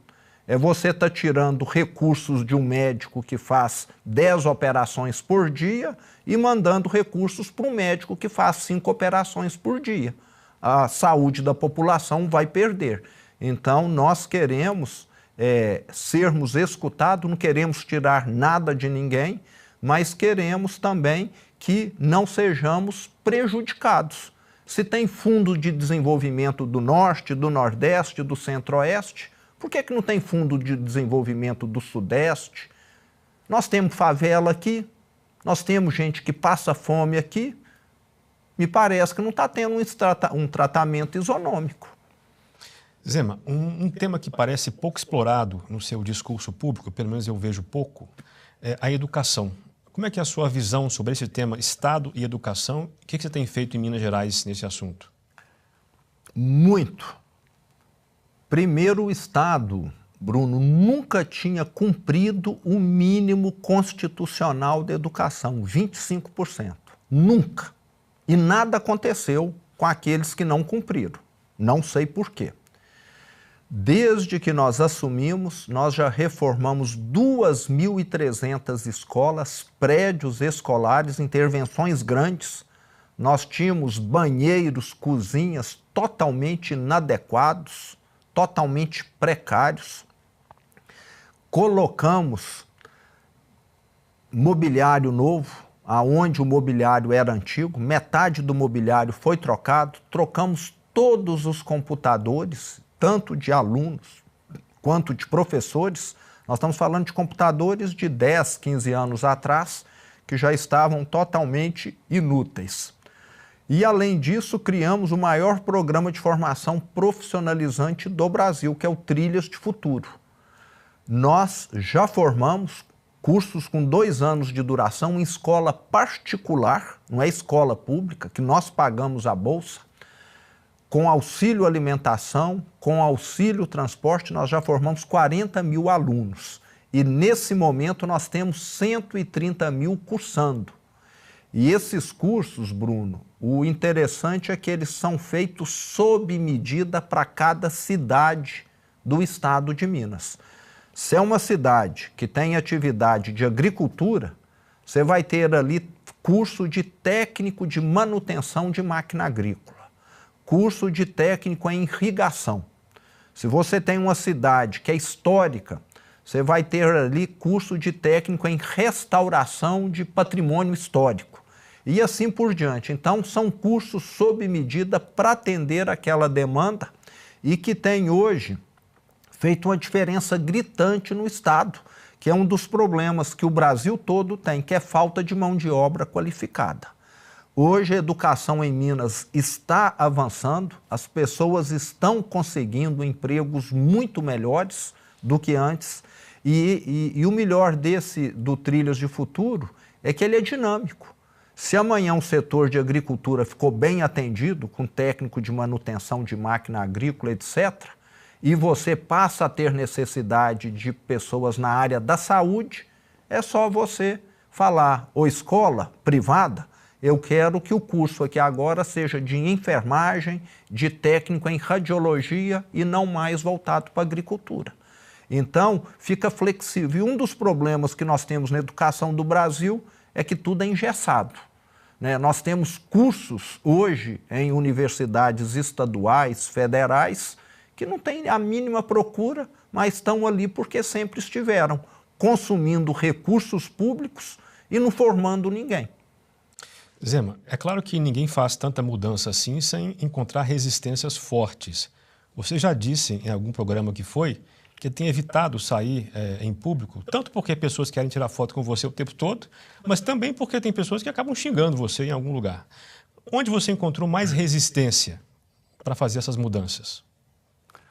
É você estar tirando recursos de um médico que faz 10 operações por dia e mandando recursos para um médico que faz 5 operações por dia. A saúde da população vai perder. Então, nós queremos sermos escutados, não queremos tirar nada de ninguém, mas queremos também que não sejamos prejudicados. Se tem fundo de desenvolvimento do Norte, do Nordeste, do Centro-Oeste, por que não tem fundo de desenvolvimento do Sudeste? Nós temos favela aqui, nós temos gente que passa fome aqui. Me parece que não está tendo um tratamento isonômico. Zema, um tema que parece pouco explorado no seu discurso público, pelo menos eu vejo pouco, é a educação. Como é que é a sua visão sobre esse tema, Estado e educação? O que você tem feito em Minas Gerais nesse assunto? Muito. Primeiro, o Estado, Bruno, nunca tinha cumprido o mínimo constitucional de educação, 25%. Nunca. E nada aconteceu com aqueles que não cumpriram. Não sei por quê. Desde que nós assumimos, nós já reformamos 2.300 escolas, prédios escolares, intervenções grandes. Nós tínhamos banheiros, cozinhas totalmente inadequados, totalmente precários. Colocamos mobiliário novo, aonde o mobiliário era antigo, metade do mobiliário foi trocado, trocamos todos os computadores, tanto de alunos quanto de professores. Nós estamos falando de computadores de 10, 15 anos atrás, que já estavam totalmente inúteis. E, além disso, criamos o maior programa de formação profissionalizante do Brasil, que é o Trilhas de Futuro. Nós já formamos cursos com 2 anos de duração em escola particular, não é escola pública, que nós pagamos a bolsa, com auxílio alimentação, com auxílio transporte, nós já formamos 40 mil alunos. E, nesse momento, nós temos 130 mil cursando. E esses cursos, Bruno, o interessante é que eles são feitos sob medida para cada cidade do estado de Minas. Se é uma cidade que tem atividade de agricultura, você vai ter ali curso de técnico de manutenção de máquina agrícola, curso de técnico em irrigação. Se você tem uma cidade que é histórica, você vai ter ali curso de técnico em restauração de patrimônio histórico. E assim por diante. Então, são cursos sob medida para atender aquela demanda e que tem hoje feito uma diferença gritante no Estado, que é um dos problemas que o Brasil todo tem, que é falta de mão de obra qualificada. Hoje a educação em Minas está avançando, as pessoas estão conseguindo empregos muito melhores do que antes e o melhor do Trilhas de Futuro é que ele é dinâmico. Se amanhã o setor de agricultura ficou bem atendido, com técnico de manutenção de máquina agrícola, etc., e você passa a ter necessidade de pessoas na área da saúde, é só você falar, ou escola privada, eu quero que o curso aqui agora seja de enfermagem, de técnico em radiologia e não mais voltado para a agricultura. Então, fica flexível. E um dos problemas que nós temos na educação do Brasil é que tudo é engessado. Nós temos cursos hoje em universidades estaduais, federais, que não têm a mínima procura, mas estão ali porque sempre estiveram consumindo recursos públicos e não formando ninguém. Zema, é claro que ninguém faz tanta mudança assim sem encontrar resistências fortes. Você já disse em algum programa que que tem evitado sair em público, tanto porque pessoas querem tirar foto com você o tempo todo, mas também porque tem pessoas que acabam xingando você em algum lugar. Onde você encontrou mais resistência para fazer essas mudanças?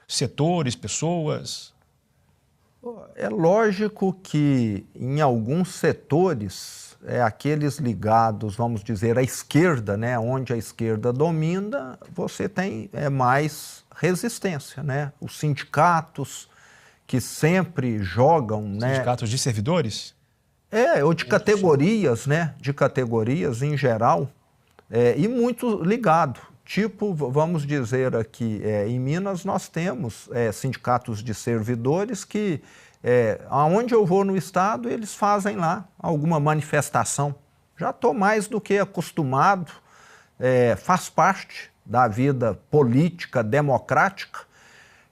Setores, pessoas? É lógico que em alguns setores, aqueles ligados, vamos dizer, à esquerda, né, onde a esquerda domina, você tem mais resistência, né? Os sindicatos que sempre jogam, né? Sindicatos de servidores? Ou de categorias, né? De categorias em geral, e muito ligado. Tipo, vamos dizer aqui, em Minas nós temos sindicatos de servidores que, aonde eu vou no estado, eles fazem lá alguma manifestação. Já estou mais do que acostumado, faz parte da vida política, democrática,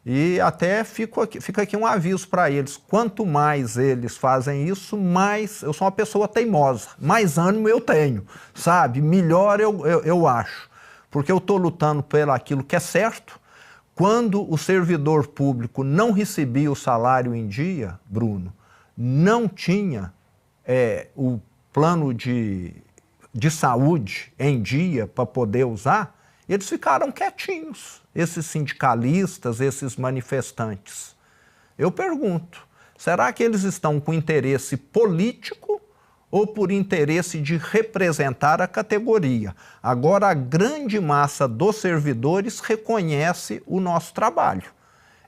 e até fica aqui um aviso para eles. Quanto mais eles fazem isso, mais eu sou uma pessoa teimosa, mais ânimo eu tenho, sabe? Melhor eu acho. Porque eu estou lutando pelo aquilo que é certo. Quando o servidor público não recebia o salário em dia, Bruno, não tinha o plano de saúde em dia para poder usar, eles ficaram quietinhos, esses sindicalistas, esses manifestantes. Eu pergunto, será que eles estão com interesse político ou por interesse de representar a categoria? Agora, a grande massa dos servidores reconhece o nosso trabalho.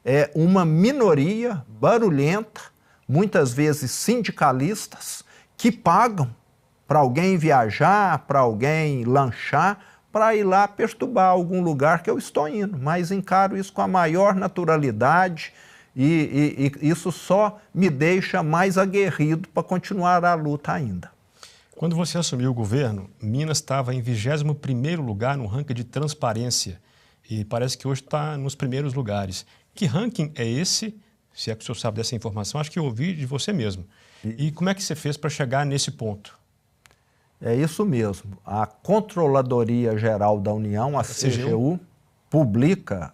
É uma minoria barulhenta, muitas vezes sindicalistas, que pagam para alguém viajar, para alguém lanchar, para ir lá perturbar algum lugar que eu estou indo. Mas encaro isso com a maior naturalidade, e isso só me deixa mais aguerrido para continuar a luta ainda. Quando você assumiu o governo, Minas estava em 21º lugar no ranking de transparência e parece que hoje está nos primeiros lugares. Que ranking é esse? Se é que o senhor sabe dessa informação, acho que eu ouvi de você mesmo. E como é que você fez para chegar nesse ponto? É isso mesmo. A Controladoria Geral da União, a CGU, publica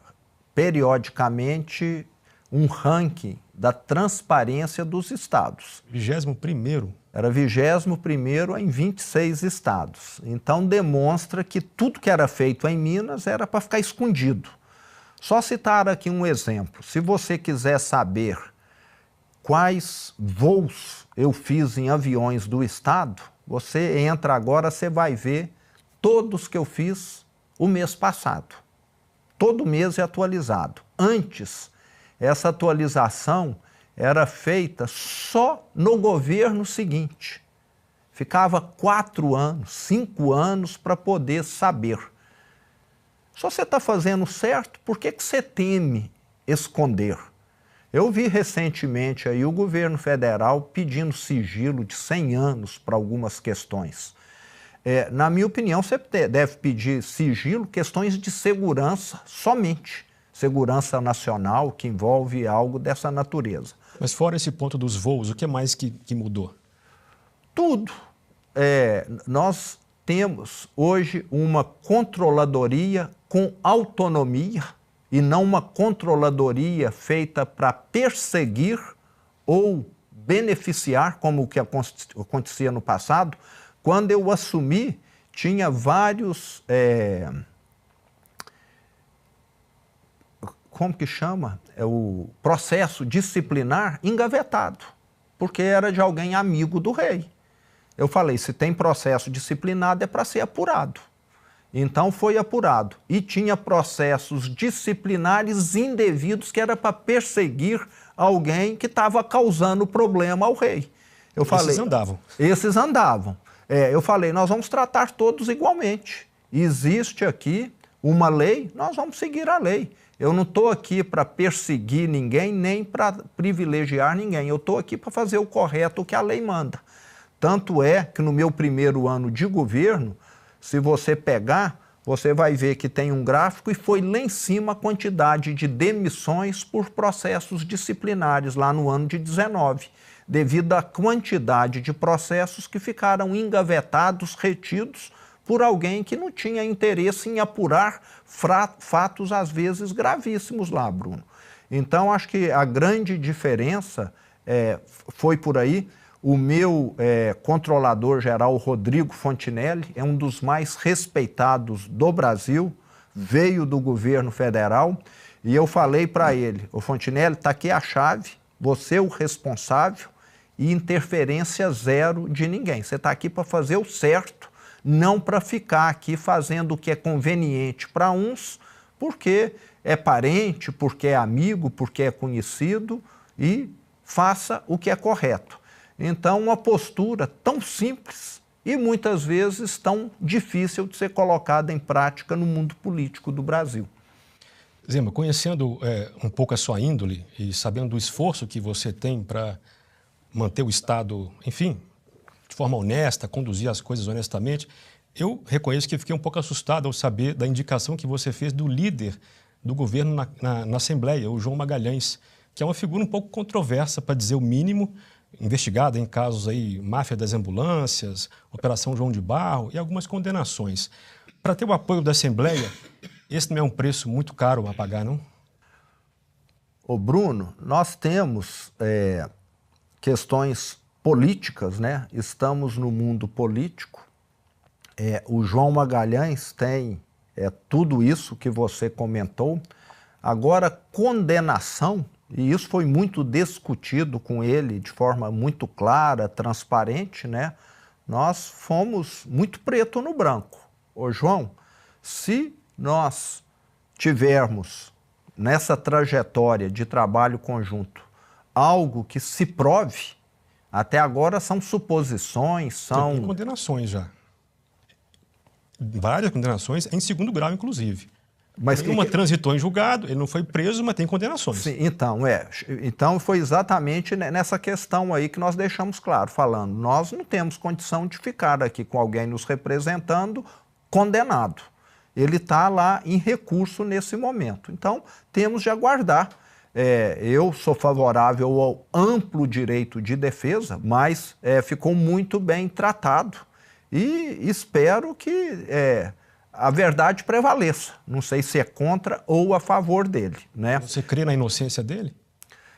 periodicamente um ranking da transparência dos estados. 21º? Era 21º em 26 estados. Então demonstra que tudo que era feito em Minas era para ficar escondido. Só citar aqui um exemplo. Se você quiser saber quais voos eu fiz em aviões do estado, você entra agora, você vai ver todos que eu fiz o mês passado. Todo mês é atualizado. Antes, essa atualização era feita só no governo seguinte. Ficava 4 anos, 5 anos para poder saber. Se você está fazendo certo, por que você teme esconder? Eu vi recentemente aí o governo federal pedindo sigilo de 100 anos para algumas questões. Na minha opinião, você deve pedir sigilo, questões de segurança somente. Segurança nacional, que envolve algo dessa natureza. Mas fora esse ponto dos voos, o que mais que mudou? Tudo. Nós temos hoje uma controladoria com autonomia e não uma controladoria feita para perseguir ou beneficiar, como o que acontecia no passado. Quando eu assumi, tinha vários... como que chama? O processo disciplinar engavetado, porque era de alguém amigo do rei. Eu falei, se tem processo disciplinado é para ser apurado. Então foi apurado. E tinha processos disciplinares indevidos que era para perseguir alguém que estava causando problema ao rei. Esses andavam. Esses andavam. Eu falei, nós vamos tratar todos igualmente. Existe aqui uma lei, nós vamos seguir a lei. Eu não estou aqui para perseguir ninguém, nem para privilegiar ninguém. Eu estou aqui para fazer o correto, o que a lei manda. Tanto é que no meu primeiro ano de governo, se você pegar, você vai ver que tem um gráfico e foi lá em cima a quantidade de demissões por processos disciplinares lá no ano de 19, devido à quantidade de processos que ficaram engavetados, retidos, por alguém que não tinha interesse em apurar fatos, às vezes, gravíssimos lá, Bruno. Então, acho que a grande diferença foi por aí. O meu controlador-geral, Rodrigo Fontinelli, é um dos mais respeitados do Brasil, veio do governo federal, e eu falei para ele, ô Fontinelli, está aqui a chave, você é o responsável e interferência zero de ninguém. Você está aqui para fazer o certo, não para ficar aqui fazendo o que é conveniente para uns, porque é parente, porque é amigo, porque é conhecido, e faça o que é correto. Então, uma postura tão simples e muitas vezes tão difícil de ser colocada em prática no mundo político do Brasil. Zema, conhecendo um pouco a sua índole e sabendo do esforço que você tem para manter o Estado, enfim, de forma honesta, conduzir as coisas honestamente, eu reconheço que fiquei um pouco assustado ao saber da indicação que você fez do líder do governo na Assembleia, o João Magalhães, que é uma figura um pouco controversa, para dizer o mínimo, investigada em casos aí, máfia das ambulâncias, Operação João de Barro e algumas condenações. Para ter o apoio da Assembleia, esse não é um preço muito caro a pagar, não? Ô Bruno, nós temos questões políticas, né? Estamos no mundo político. O João Magalhães tem tudo isso que você comentou. Agora, condenação, e isso foi muito discutido com ele de forma muito clara, transparente, né? Nós fomos muito preto no branco. Ô João, se nós tivermos nessa trajetória de trabalho conjunto algo que se prove, até agora são suposições, Tem condenações já. Várias condenações, em segundo grau, inclusive. Mas uma transitou em julgado, ele não foi preso, mas tem condenações. Sim, então foi exatamente nessa questão aí que nós deixamos claro, falando, nós não temos condição de ficar aqui com alguém nos representando condenado. Ele está lá em recurso nesse momento. Então, temos de aguardar. Eu sou favorável ao amplo direito de defesa, mas ficou muito bem tratado e espero que a verdade prevaleça. Não sei se é contra ou a favor dele, né? Você crê na inocência dele?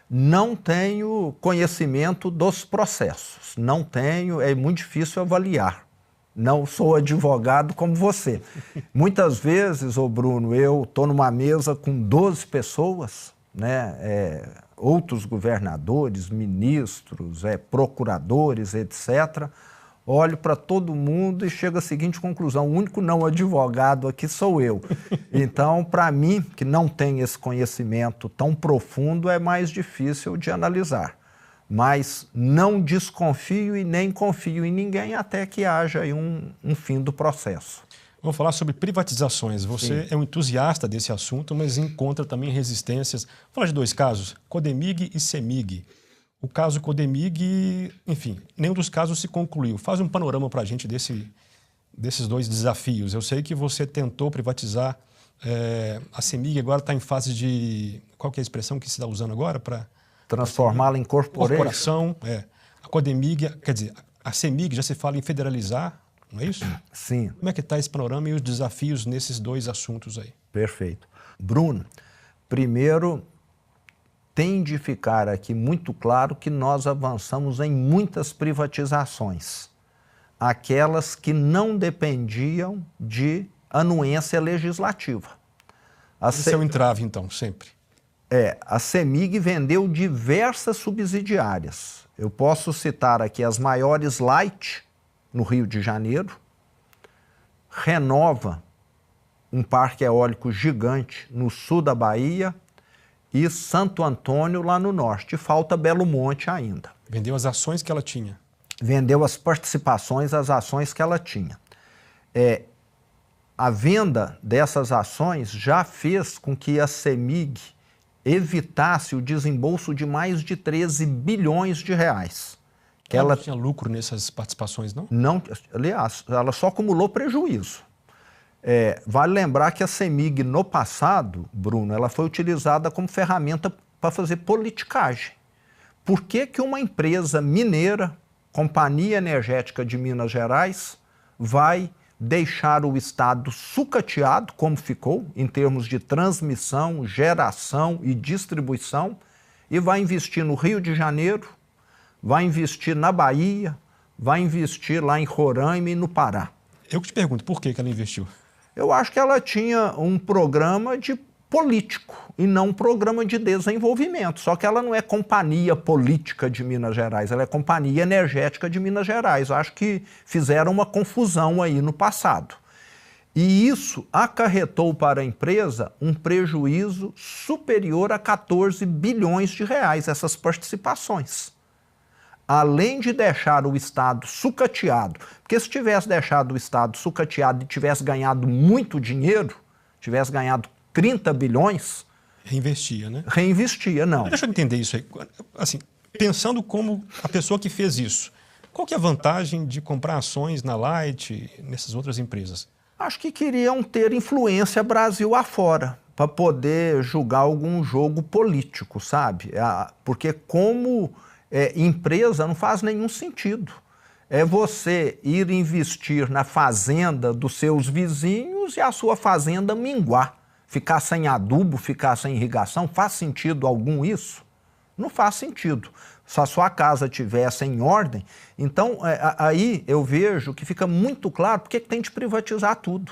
Não tenho conhecimento dos processos. Não tenho, é muito difícil avaliar. Não sou advogado como você. Muitas vezes, ô Bruno, eu estou numa mesa com 12 pessoas, né? Outros governadores, ministros, procuradores, etc., olho para todo mundo e chego à seguinte conclusão, o único não advogado aqui sou eu. Então, para mim, que não tem esse conhecimento tão profundo, é mais difícil de analisar. Mas não desconfio e nem confio em ninguém até que haja aí um fim do processo. Vamos falar sobre privatizações. Você é um entusiasta desse assunto, mas encontra também resistências. Vou falar de dois casos, Codemig e Cemig. O caso Codemig, enfim, nenhum dos casos se concluiu. Faz um panorama para a gente desses dois desafios. Eu sei que você tentou privatizar a Cemig, agora está em fase de... Qual que é a expressão que se está usando agora? Para transformá-la em corporação. A Codemig, quer dizer, a Cemig já se fala em federalizar, não é isso? Sim. Como é que está esse panorama e os desafios nesses dois assuntos aí? Perfeito. Bruno, primeiro, tem de ficar aqui muito claro que nós avançamos em muitas privatizações, aquelas que não dependiam de anuência legislativa. Esse é o entrave, então, sempre. A Cemig vendeu diversas subsidiárias. Eu posso citar aqui as maiores Light, no Rio de Janeiro, Renova, um parque eólico gigante no sul da Bahia, e Santo Antônio, lá no norte. Falta Belo Monte ainda. Vendeu as ações que ela tinha. Vendeu as participações, as ações que ela tinha. A venda dessas ações já fez com que a Cemig evitasse o desembolso de mais de 13 bilhões de reais. Ela não tinha lucro nessas participações, não? Não, aliás, ela só acumulou prejuízo. Vale lembrar que a Cemig, no passado, Bruno, ela foi utilizada como ferramenta para fazer politicagem. Por que uma empresa mineira, Companhia Energética de Minas Gerais, vai deixar o Estado sucateado, como ficou, em termos de transmissão, geração e distribuição, e vai investir no Rio de Janeiro, vai investir na Bahia, vai investir lá em Roraima e no Pará. Eu que te pergunto, por que ela investiu? Eu acho que ela tinha um programa de político e não um programa de desenvolvimento. Só que ela não é companhia política de Minas Gerais, ela é companhia energética de Minas Gerais. Eu acho que fizeram uma confusão aí no passado. E isso acarretou para a empresa um prejuízo superior a 14 bilhões de reais, essas participações. Além de deixar o Estado sucateado, porque se tivesse deixado o Estado sucateado e tivesse ganhado muito dinheiro, tivesse ganhado 30 bilhões... Reinvestia, né? Reinvestia, não. Deixa eu entender isso aí. Assim, pensando como a pessoa que fez isso, qual que é a vantagem de comprar ações na Light, nessas outras empresas? Acho que queriam ter influência Brasil afora, para poder julgar algum jogo político, sabe? Porque como... empresa não faz nenhum sentido. É você ir investir na fazenda dos seus vizinhos e a sua fazenda minguar. Ficar sem adubo, ficar sem irrigação, faz sentido algum isso? Não faz sentido. Se a sua casa estivesse em ordem, então aí eu vejo que fica muito claro porque tem de privatizar tudo.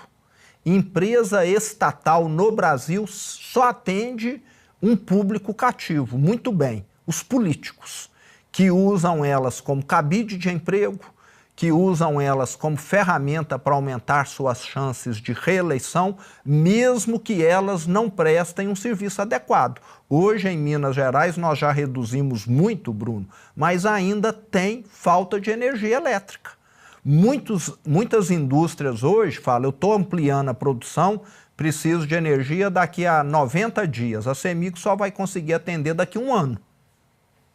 Empresa estatal no Brasil só atende um público cativo, muito bem, os políticos, que usam elas como cabide de emprego, que usam elas como ferramenta para aumentar suas chances de reeleição, mesmo que elas não prestem um serviço adequado. Hoje, em Minas Gerais, nós já reduzimos muito, Bruno, mas ainda tem falta de energia elétrica. Muitas indústrias hoje falam, eu estou ampliando a produção, preciso de energia daqui a 90 dias. A CEMIG só vai conseguir atender daqui a um ano.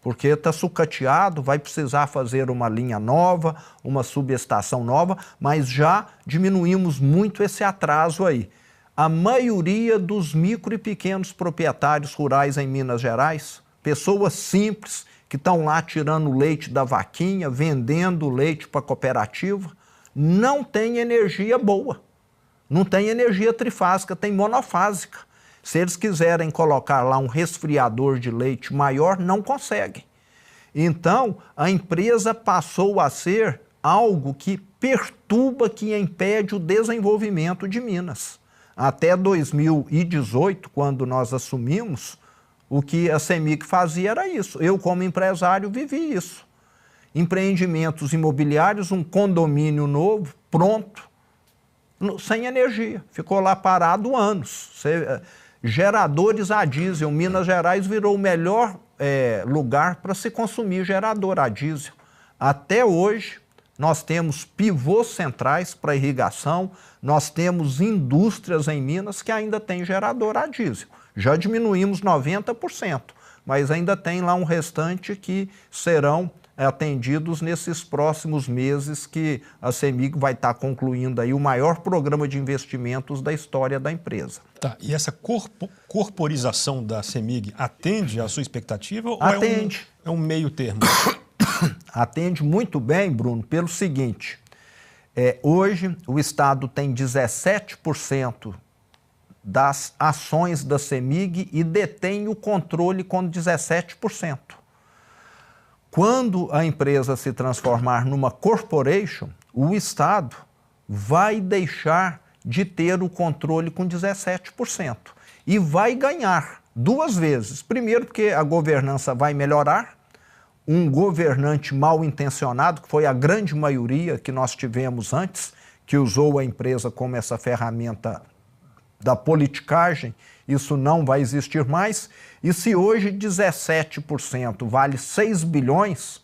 Porque está sucateado, vai precisar fazer uma linha nova, uma subestação nova, mas já diminuímos muito esse atraso aí. A maioria dos micro e pequenos proprietários rurais em Minas Gerais, pessoas simples, que estão lá tirando leite da vaquinha, vendendo leite para a cooperativa, não tem energia boa, não tem energia trifásica, tem monofásica. Se eles quiserem colocar lá um resfriador de leite maior, não conseguem. Então, a empresa passou a ser algo que perturba, que impede o desenvolvimento de Minas. Até 2018, quando nós assumimos, o que a CEMIG fazia era isso. Eu, como empresário, vivi isso. Empreendimentos imobiliários, um condomínio novo, pronto, sem energia. Ficou lá parado anos. Geradores a diesel. Minas Gerais virou o melhor lugar para se consumir gerador a diesel. Até hoje, nós temos pivôs centrais para irrigação, nós temos indústrias em Minas que ainda têm gerador a diesel. Já diminuímos 90%, mas ainda tem lá um restante que serão atendidos nesses próximos meses que a CEMIG vai estar concluindo aí o maior programa de investimentos da história da empresa. Tá, e essa corporização da CEMIG atende à sua expectativa ou atende. É um meio termo? Atende muito bem, Bruno, pelo seguinte, hoje o Estado tem 17% das ações da CEMIG e detém o controle com 17%. Quando a empresa se transformar numa corporation, o Estado vai deixar de ter o controle com 17% e vai ganhar duas vezes. Primeiro, porque a governança vai melhorar, um governante mal intencionado, que foi a grande maioria que nós tivemos antes, que usou a empresa como essa ferramenta da politicagem, isso não vai existir mais. E se hoje 17% vale 6 bilhões,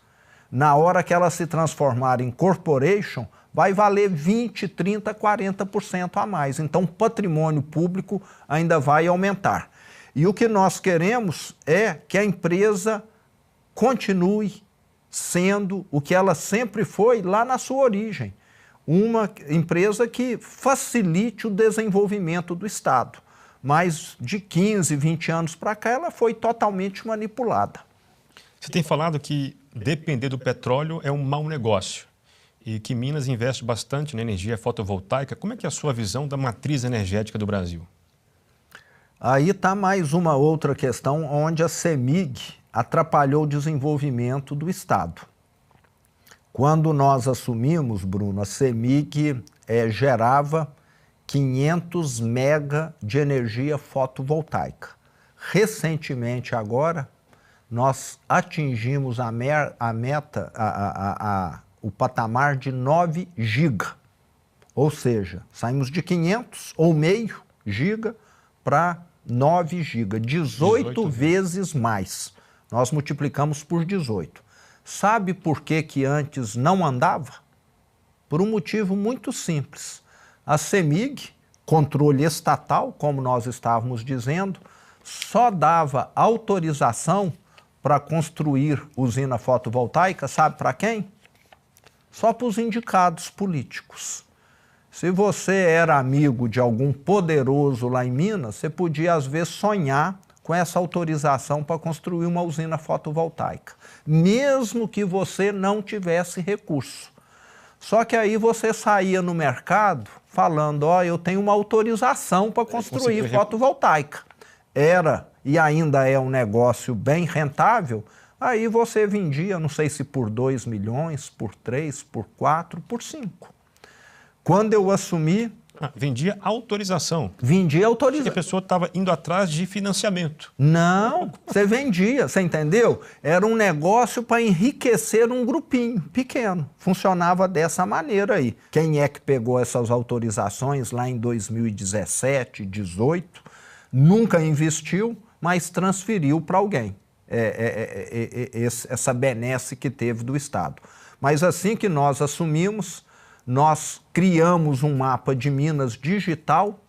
na hora que ela se transformar em corporation, vai valer 20, 30, 40% a mais. Então, o patrimônio público ainda vai aumentar. E o que nós queremos é que a empresa continue sendo o que ela sempre foi lá na sua origem. Uma empresa que facilite o desenvolvimento do Estado. Mas de 15, 20 anos para cá, ela foi totalmente manipulada. Você tem falado que depender do petróleo é um mau negócio. e que Minas investe bastante na energia fotovoltaica. Como é que é a sua visão da matriz energética do Brasil? Aí está mais uma outra questão onde a CEMIG atrapalhou o desenvolvimento do Estado. Quando nós assumimos, Bruno, a CEMIG gerava 500 mega de energia fotovoltaica. Recentemente agora, nós atingimos o patamar de 9 giga. Ou seja, saímos de 500 ou meio giga para 9 giga, 18 vezes mais. Nós multiplicamos por 18. Sabe por que antes não andava? Por um motivo muito simples. A CEMIG, controle estatal, como nós estávamos dizendo, só dava autorização para construir usina fotovoltaica, sabe para quem? Só para os indicados políticos. Se você era amigo de algum poderoso lá em Minas, você podia às vezes sonhar com essa autorização para construir uma usina fotovoltaica, mesmo que você não tivesse recurso. Só que aí você saía no mercado falando, ó, eu tenho uma autorização para construir fotovoltaica. Era e ainda é um negócio bem rentável, aí você vendia, não sei se por 2 milhões, por 3, por 4, por 5. Quando eu assumi... vendia autorização. Vendia autorização. Porque a pessoa estava indo atrás de financiamento. Não, você vendia, você entendeu? Era um negócio para enriquecer um grupinho pequeno. Funcionava dessa maneira aí. Quem é que pegou essas autorizações lá em 2017, 2018, nunca investiu, mas transferiu para alguém. Essa benesse que teve do Estado. Mas assim que nós assumimos, nós criamos um mapa de Minas digital.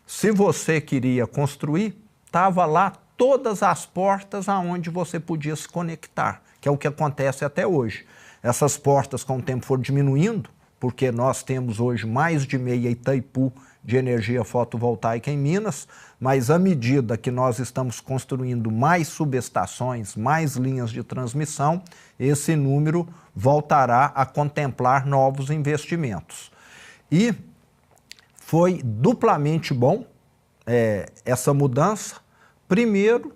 Se você queria construir, estava lá todas as portas aonde você podia se conectar, que é o que acontece até hoje. Essas portas com o tempo foram diminuindo, porque nós temos hoje mais de meia Itaipu de energia fotovoltaica em Minas, mas à medida que nós estamos construindo mais subestações, mais linhas de transmissão, esse número voltará a contemplar novos investimentos. E foi duplamente bom essa mudança, primeiro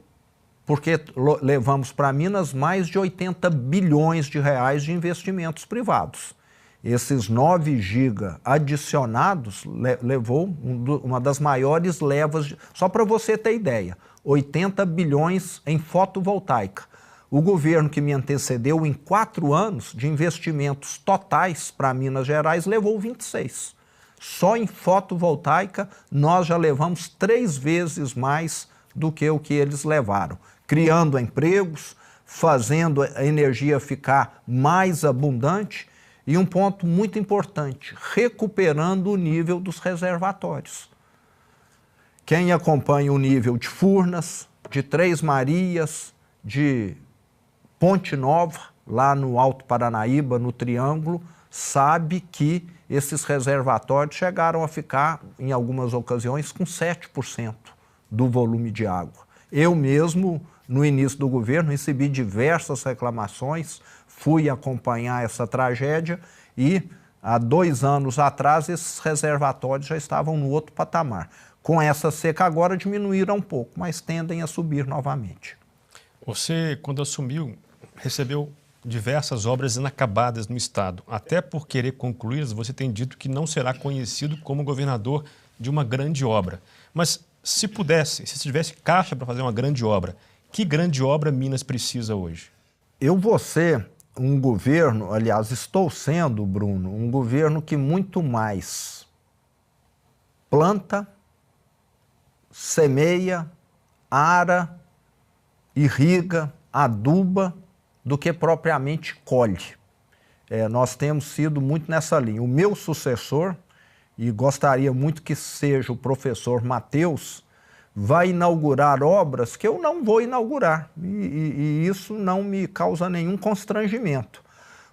porque levamos para Minas mais de 80 bilhões de reais de investimentos privados. Esses 9 giga adicionados levou uma das maiores levas, só para você ter ideia, 80 bilhões em fotovoltaica. O governo que me antecedeu em 4 anos de investimentos totais para Minas Gerais levou 26. Só em fotovoltaica nós já levamos 3 vezes mais do que o que eles levaram, criando empregos, fazendo a energia ficar mais abundante. E um ponto muito importante, recuperando o nível dos reservatórios. Quem acompanha o nível de Furnas, de Três Marias, de Ponte Nova, lá no Alto Paranaíba, no Triângulo, sabe que esses reservatórios chegaram a ficar, em algumas ocasiões, com 7% do volume de água. Eu mesmo, no início do governo, recebi diversas reclamações, fui acompanhar essa tragédia e, há 2 anos atrás, esses reservatórios já estavam no outro patamar. Com essa seca agora diminuíram um pouco, mas tendem a subir novamente. Você, quando assumiu, recebeu diversas obras inacabadas no Estado. Até por querer concluí-las, você tem dito que não será conhecido como governador de uma grande obra. Mas se pudesse, se tivesse caixa para fazer uma grande obra, que grande obra Minas precisa hoje? Eu vou ser um governo, aliás, estou sendo, Bruno, um governo que muito mais planta, semeia, ara, irriga, aduba, do que propriamente colhe. Nós temos sido muito nessa linha. O meu sucessor, e gostaria muito que seja o professor Matheus, vai inaugurar obras que eu não vou inaugurar. E isso não me causa nenhum constrangimento.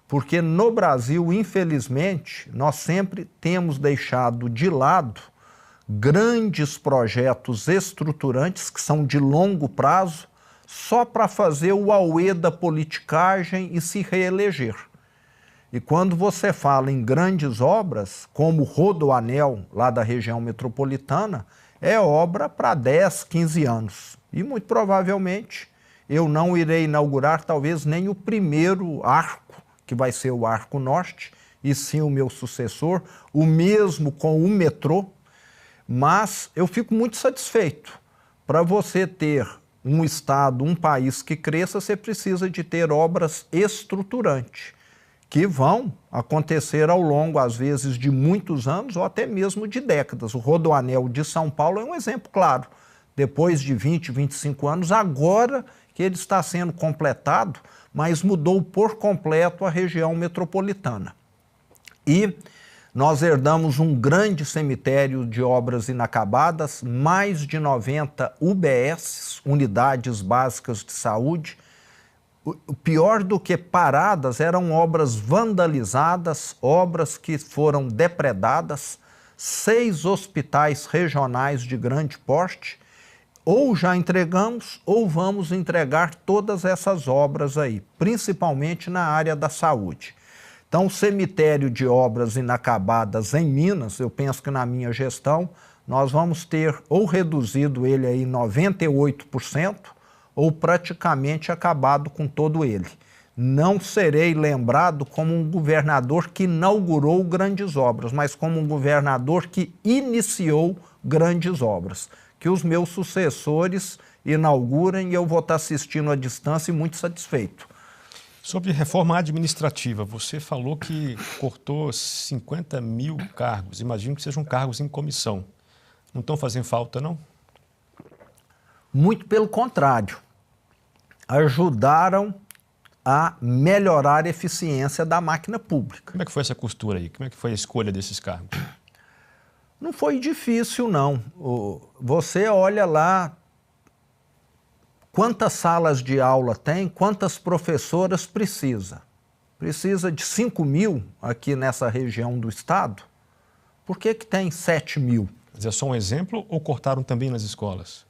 Porque no Brasil, infelizmente, nós sempre temos deixado de lado grandes projetos estruturantes que são de longo prazo, só para fazer o auê da politicagem e se reeleger. E quando você fala em grandes obras, como o Rodoanel, lá da região metropolitana, é obra para 10, 15 anos. E muito provavelmente eu não irei inaugurar talvez nem o primeiro arco, que vai ser o Arco Norte, e sim o meu sucessor, o mesmo com o metrô, mas eu fico muito satisfeito. Para você ter um estado, um país que cresça, você precisa de ter obras estruturantes, que vão acontecer ao longo, às vezes, de muitos anos ou até mesmo de décadas. O Rodoanel de São Paulo é um exemplo claro. Depois de 20, 25 anos, agora que ele está sendo completado, mas mudou por completo a região metropolitana. E nós herdamos um grande cemitério de obras inacabadas, mais de 90 UBS, unidades básicas de saúde. O pior do que paradas eram obras vandalizadas, obras que foram depredadas, 6 hospitais regionais de grande porte. Ou já entregamos ou vamos entregar todas essas obras aí, principalmente na área da saúde. Então, o cemitério de obras inacabadas em Minas, eu penso que na minha gestão, nós vamos ter ou reduzido ele aí 98%, ou praticamente acabado com todo ele. Não serei lembrado como um governador que inaugurou grandes obras, mas como um governador que iniciou grandes obras. Que os meus sucessores inaugurem e eu vou estar assistindo à distância e muito satisfeito. Sobre reforma administrativa, você falou que cortou 50 mil cargos. Imagino que sejam cargos em comissão. Não estão fazendo falta, não? Muito pelo contrário. Ajudaram a melhorar a eficiência da máquina pública. Como é que foi essa costura aí? Como é que foi a escolha desses cargos? Não foi difícil, não. Você olha lá quantas salas de aula tem, quantas professoras precisa. Precisa de 5 mil aqui nessa região do estado. Por que tem 7 mil? Mas é só um exemplo ou cortaram também nas escolas?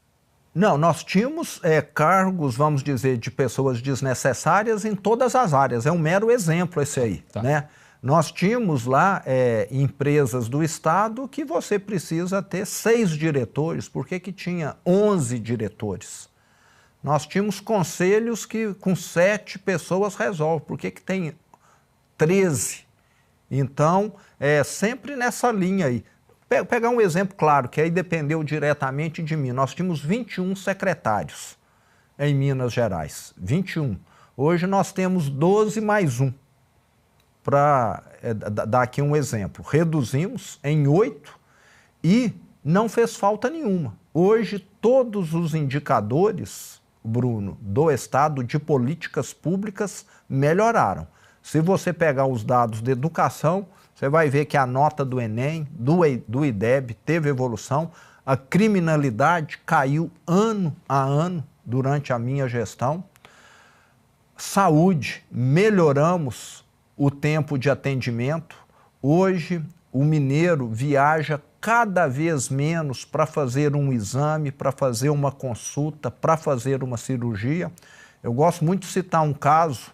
Não, nós tínhamos cargos, vamos dizer, de pessoas desnecessárias em todas as áreas. É um mero exemplo esse aí, tá. Né? Nós tínhamos lá empresas do estado que você precisa ter 6 diretores. Por que tinha 11 diretores? Nós tínhamos conselhos que com 7 pessoas resolve. Por que tem 13? Então, sempre nessa linha aí. Pegar um exemplo claro, que aí dependeu diretamente de mim. Nós tínhamos 21 secretários em Minas Gerais. 21. Hoje nós temos 12 mais 1. Para dar aqui um exemplo. Reduzimos em 8 e não fez falta nenhuma. Hoje, todos os indicadores, Bruno, do Estado de políticas públicas melhoraram. Se você pegar os dados de educação, você vai ver que a nota do Enem, do IDEB, teve evolução. A criminalidade caiu ano a ano durante a minha gestão. Saúde, melhoramos o tempo de atendimento. Hoje, o mineiro viaja cada vez menos para fazer um exame, para fazer uma consulta, para fazer uma cirurgia. Eu gosto muito de citar um caso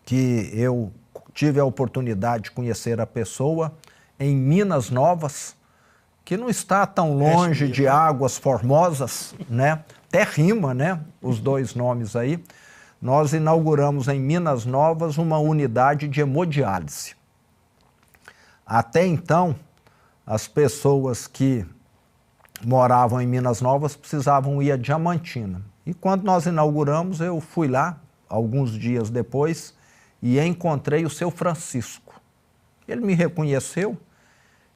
que eu tive a oportunidade de conhecer a pessoa em Minas Novas, que não está tão longe de Águas Formosas, né? Até rima, né? Os dois nomes aí. Nós inauguramos em Minas Novas uma unidade de hemodiálise. Até então, as pessoas que moravam em Minas Novas precisavam ir a Diamantina. E quando nós inauguramos, eu fui lá, alguns dias depois, e encontrei o seu Francisco. Ele me reconheceu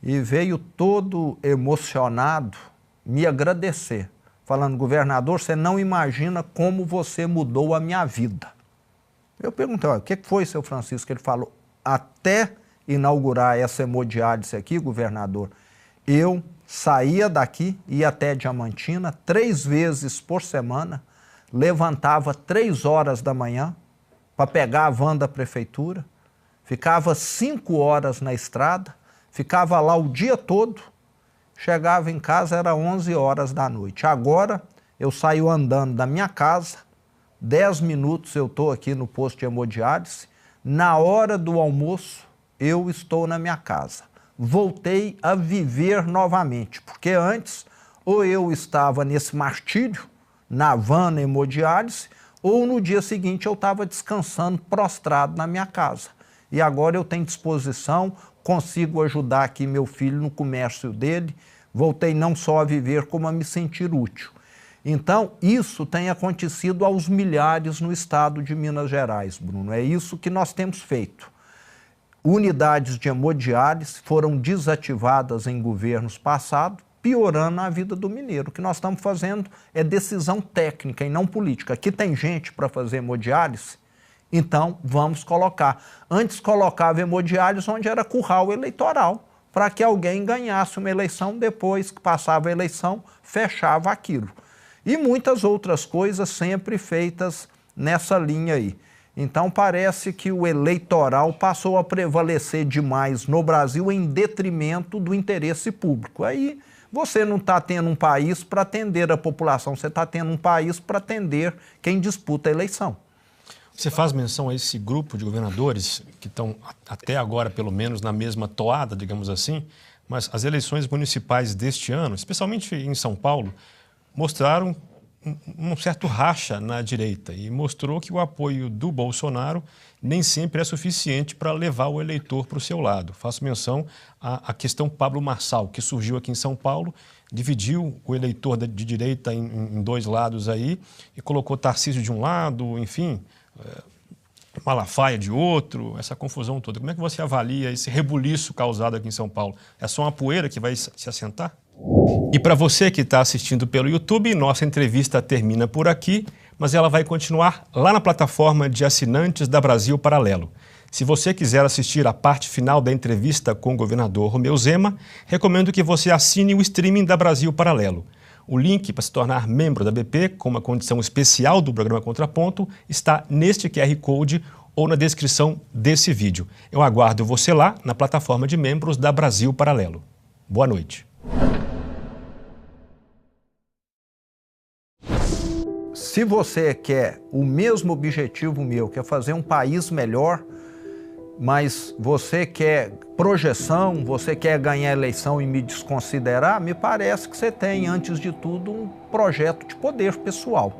e veio todo emocionado me agradecer, falando: governador, você não imagina como você mudou a minha vida. Eu perguntei: o que foi, seu Francisco? Ele falou: até inaugurar essa hemodiálise aqui, governador, eu saía daqui, ia até Diamantina 3 vezes por semana, levantava 3 horas da manhã para pegar a van da prefeitura, ficava 5 horas na estrada, ficava lá o dia todo, chegava em casa, era 11 horas da noite. Agora, eu saio andando da minha casa, 10 minutos eu estou aqui no posto de hemodiálise, Na hora do almoço, eu estou na minha casa. Voltei a viver novamente, porque antes ou eu estava nesse martírio, na van, na hemodiálise, ou no dia seguinte eu estava descansando, prostrado na minha casa. E agora eu tenho disposição, consigo ajudar aqui meu filho no comércio dele, voltei não só a viver, como a me sentir útil. Então, isso tem acontecido aos milhares no estado de Minas Gerais, Bruno. É isso que nós temos feito. Unidades de hemodiálise foram desativadas em governos passados, piorando a vida do mineiro. O que nós estamos fazendo é decisão técnica e não política. Aqui tem gente para fazer hemodiálise, então vamos colocar. Antes colocava hemodiálise onde era curral eleitoral, para que alguém ganhasse uma eleição, depois que passava a eleição, fechava aquilo. E muitas outras coisas sempre feitas nessa linha aí. Então parece que o eleitoral passou a prevalecer demais no Brasil em detrimento do interesse público. Aí você não está tendo um país para atender a população, você está tendo um país para atender quem disputa a eleição. Você faz menção a esse grupo de governadores que estão até agora, pelo menos, na mesma toada, digamos assim, mas as eleições municipais deste ano, especialmente em São Paulo, mostraram um certo racha na direita e mostrou que o apoio do Bolsonaro nem sempre é suficiente para levar o eleitor para o seu lado. Faço menção à questão Pablo Marçal, que surgiu aqui em São Paulo, dividiu o eleitor de direita em dois lados aí e colocou Tarcísio de um lado, enfim, Malafaia de outro, essa confusão toda. Como é que você avalia esse rebuliço causado aqui em São Paulo? É só uma poeira que vai se assentar? E para você que está assistindo pelo YouTube, nossa entrevista termina por aqui, mas ela vai continuar lá na plataforma de assinantes da Brasil Paralelo. Se você quiser assistir a parte final da entrevista com o governador Romeu Zema, recomendo que você assine o streaming da Brasil Paralelo. O link para se tornar membro da BP, com uma condição especial do programa Contraponto, está neste QR Code ou na descrição desse vídeo. Eu aguardo você lá na plataforma de membros da Brasil Paralelo. Boa noite. Se você quer o mesmo objetivo meu, que é fazer um país melhor, mas você quer projeção, você quer ganhar a eleição e me desconsiderar, me parece que você tem, antes de tudo, um projeto de poder pessoal.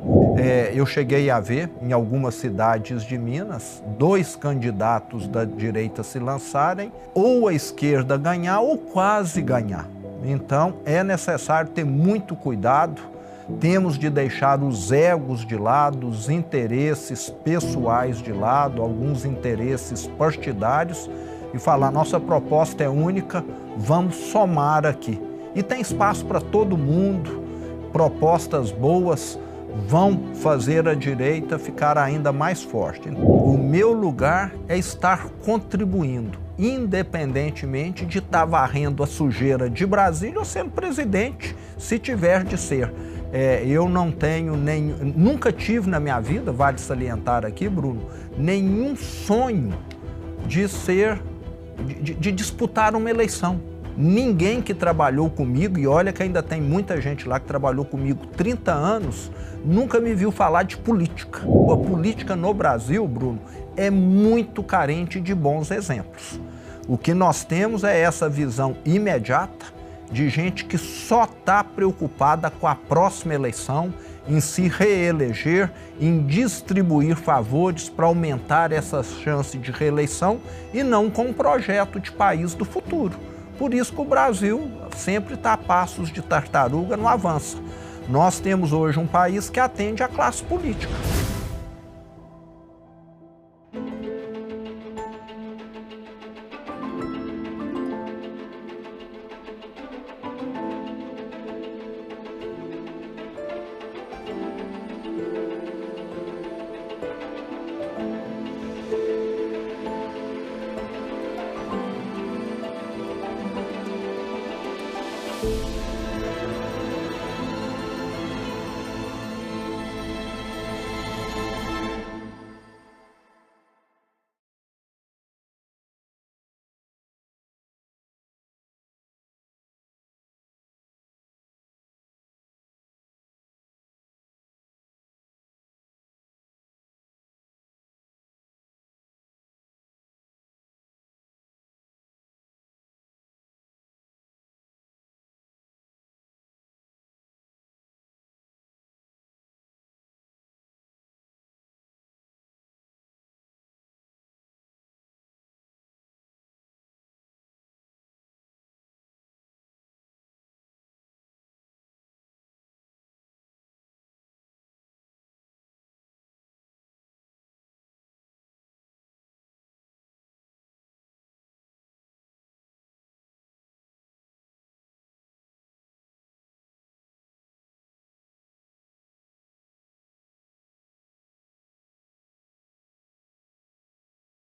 Eu cheguei a ver, em algumas cidades de Minas, 2 candidatos da direita se lançarem, ou a esquerda ganhar ou quase ganhar. Então, é necessário ter muito cuidado. Temos de deixar os egos de lado, os interesses pessoais de lado, alguns interesses partidários e falar, nossa proposta é única, vamos somar aqui. E tem espaço para todo mundo, propostas boas vão fazer a direita ficar ainda mais forte. O meu lugar é estar contribuindo, independentemente de estar varrendo a sujeira de Brasília ou sendo presidente, se tiver de ser. Eu não tenho nunca tive na minha vida, vale salientar aqui, Bruno, nenhum sonho de disputar uma eleição. Ninguém que trabalhou comigo, e olha que ainda tem muita gente lá que trabalhou comigo 30 anos, nunca me viu falar de política. A política no Brasil, Bruno, é muito carente de bons exemplos. O que nós temos é essa visão imediata de gente que só está preocupada com a próxima eleição, em se reeleger, em distribuir favores para aumentar essa chance de reeleição e não com um projeto de país do futuro. Por isso que o Brasil sempre está a passos de tartaruga, não avança. Nós temos hoje um país que atende à classe política.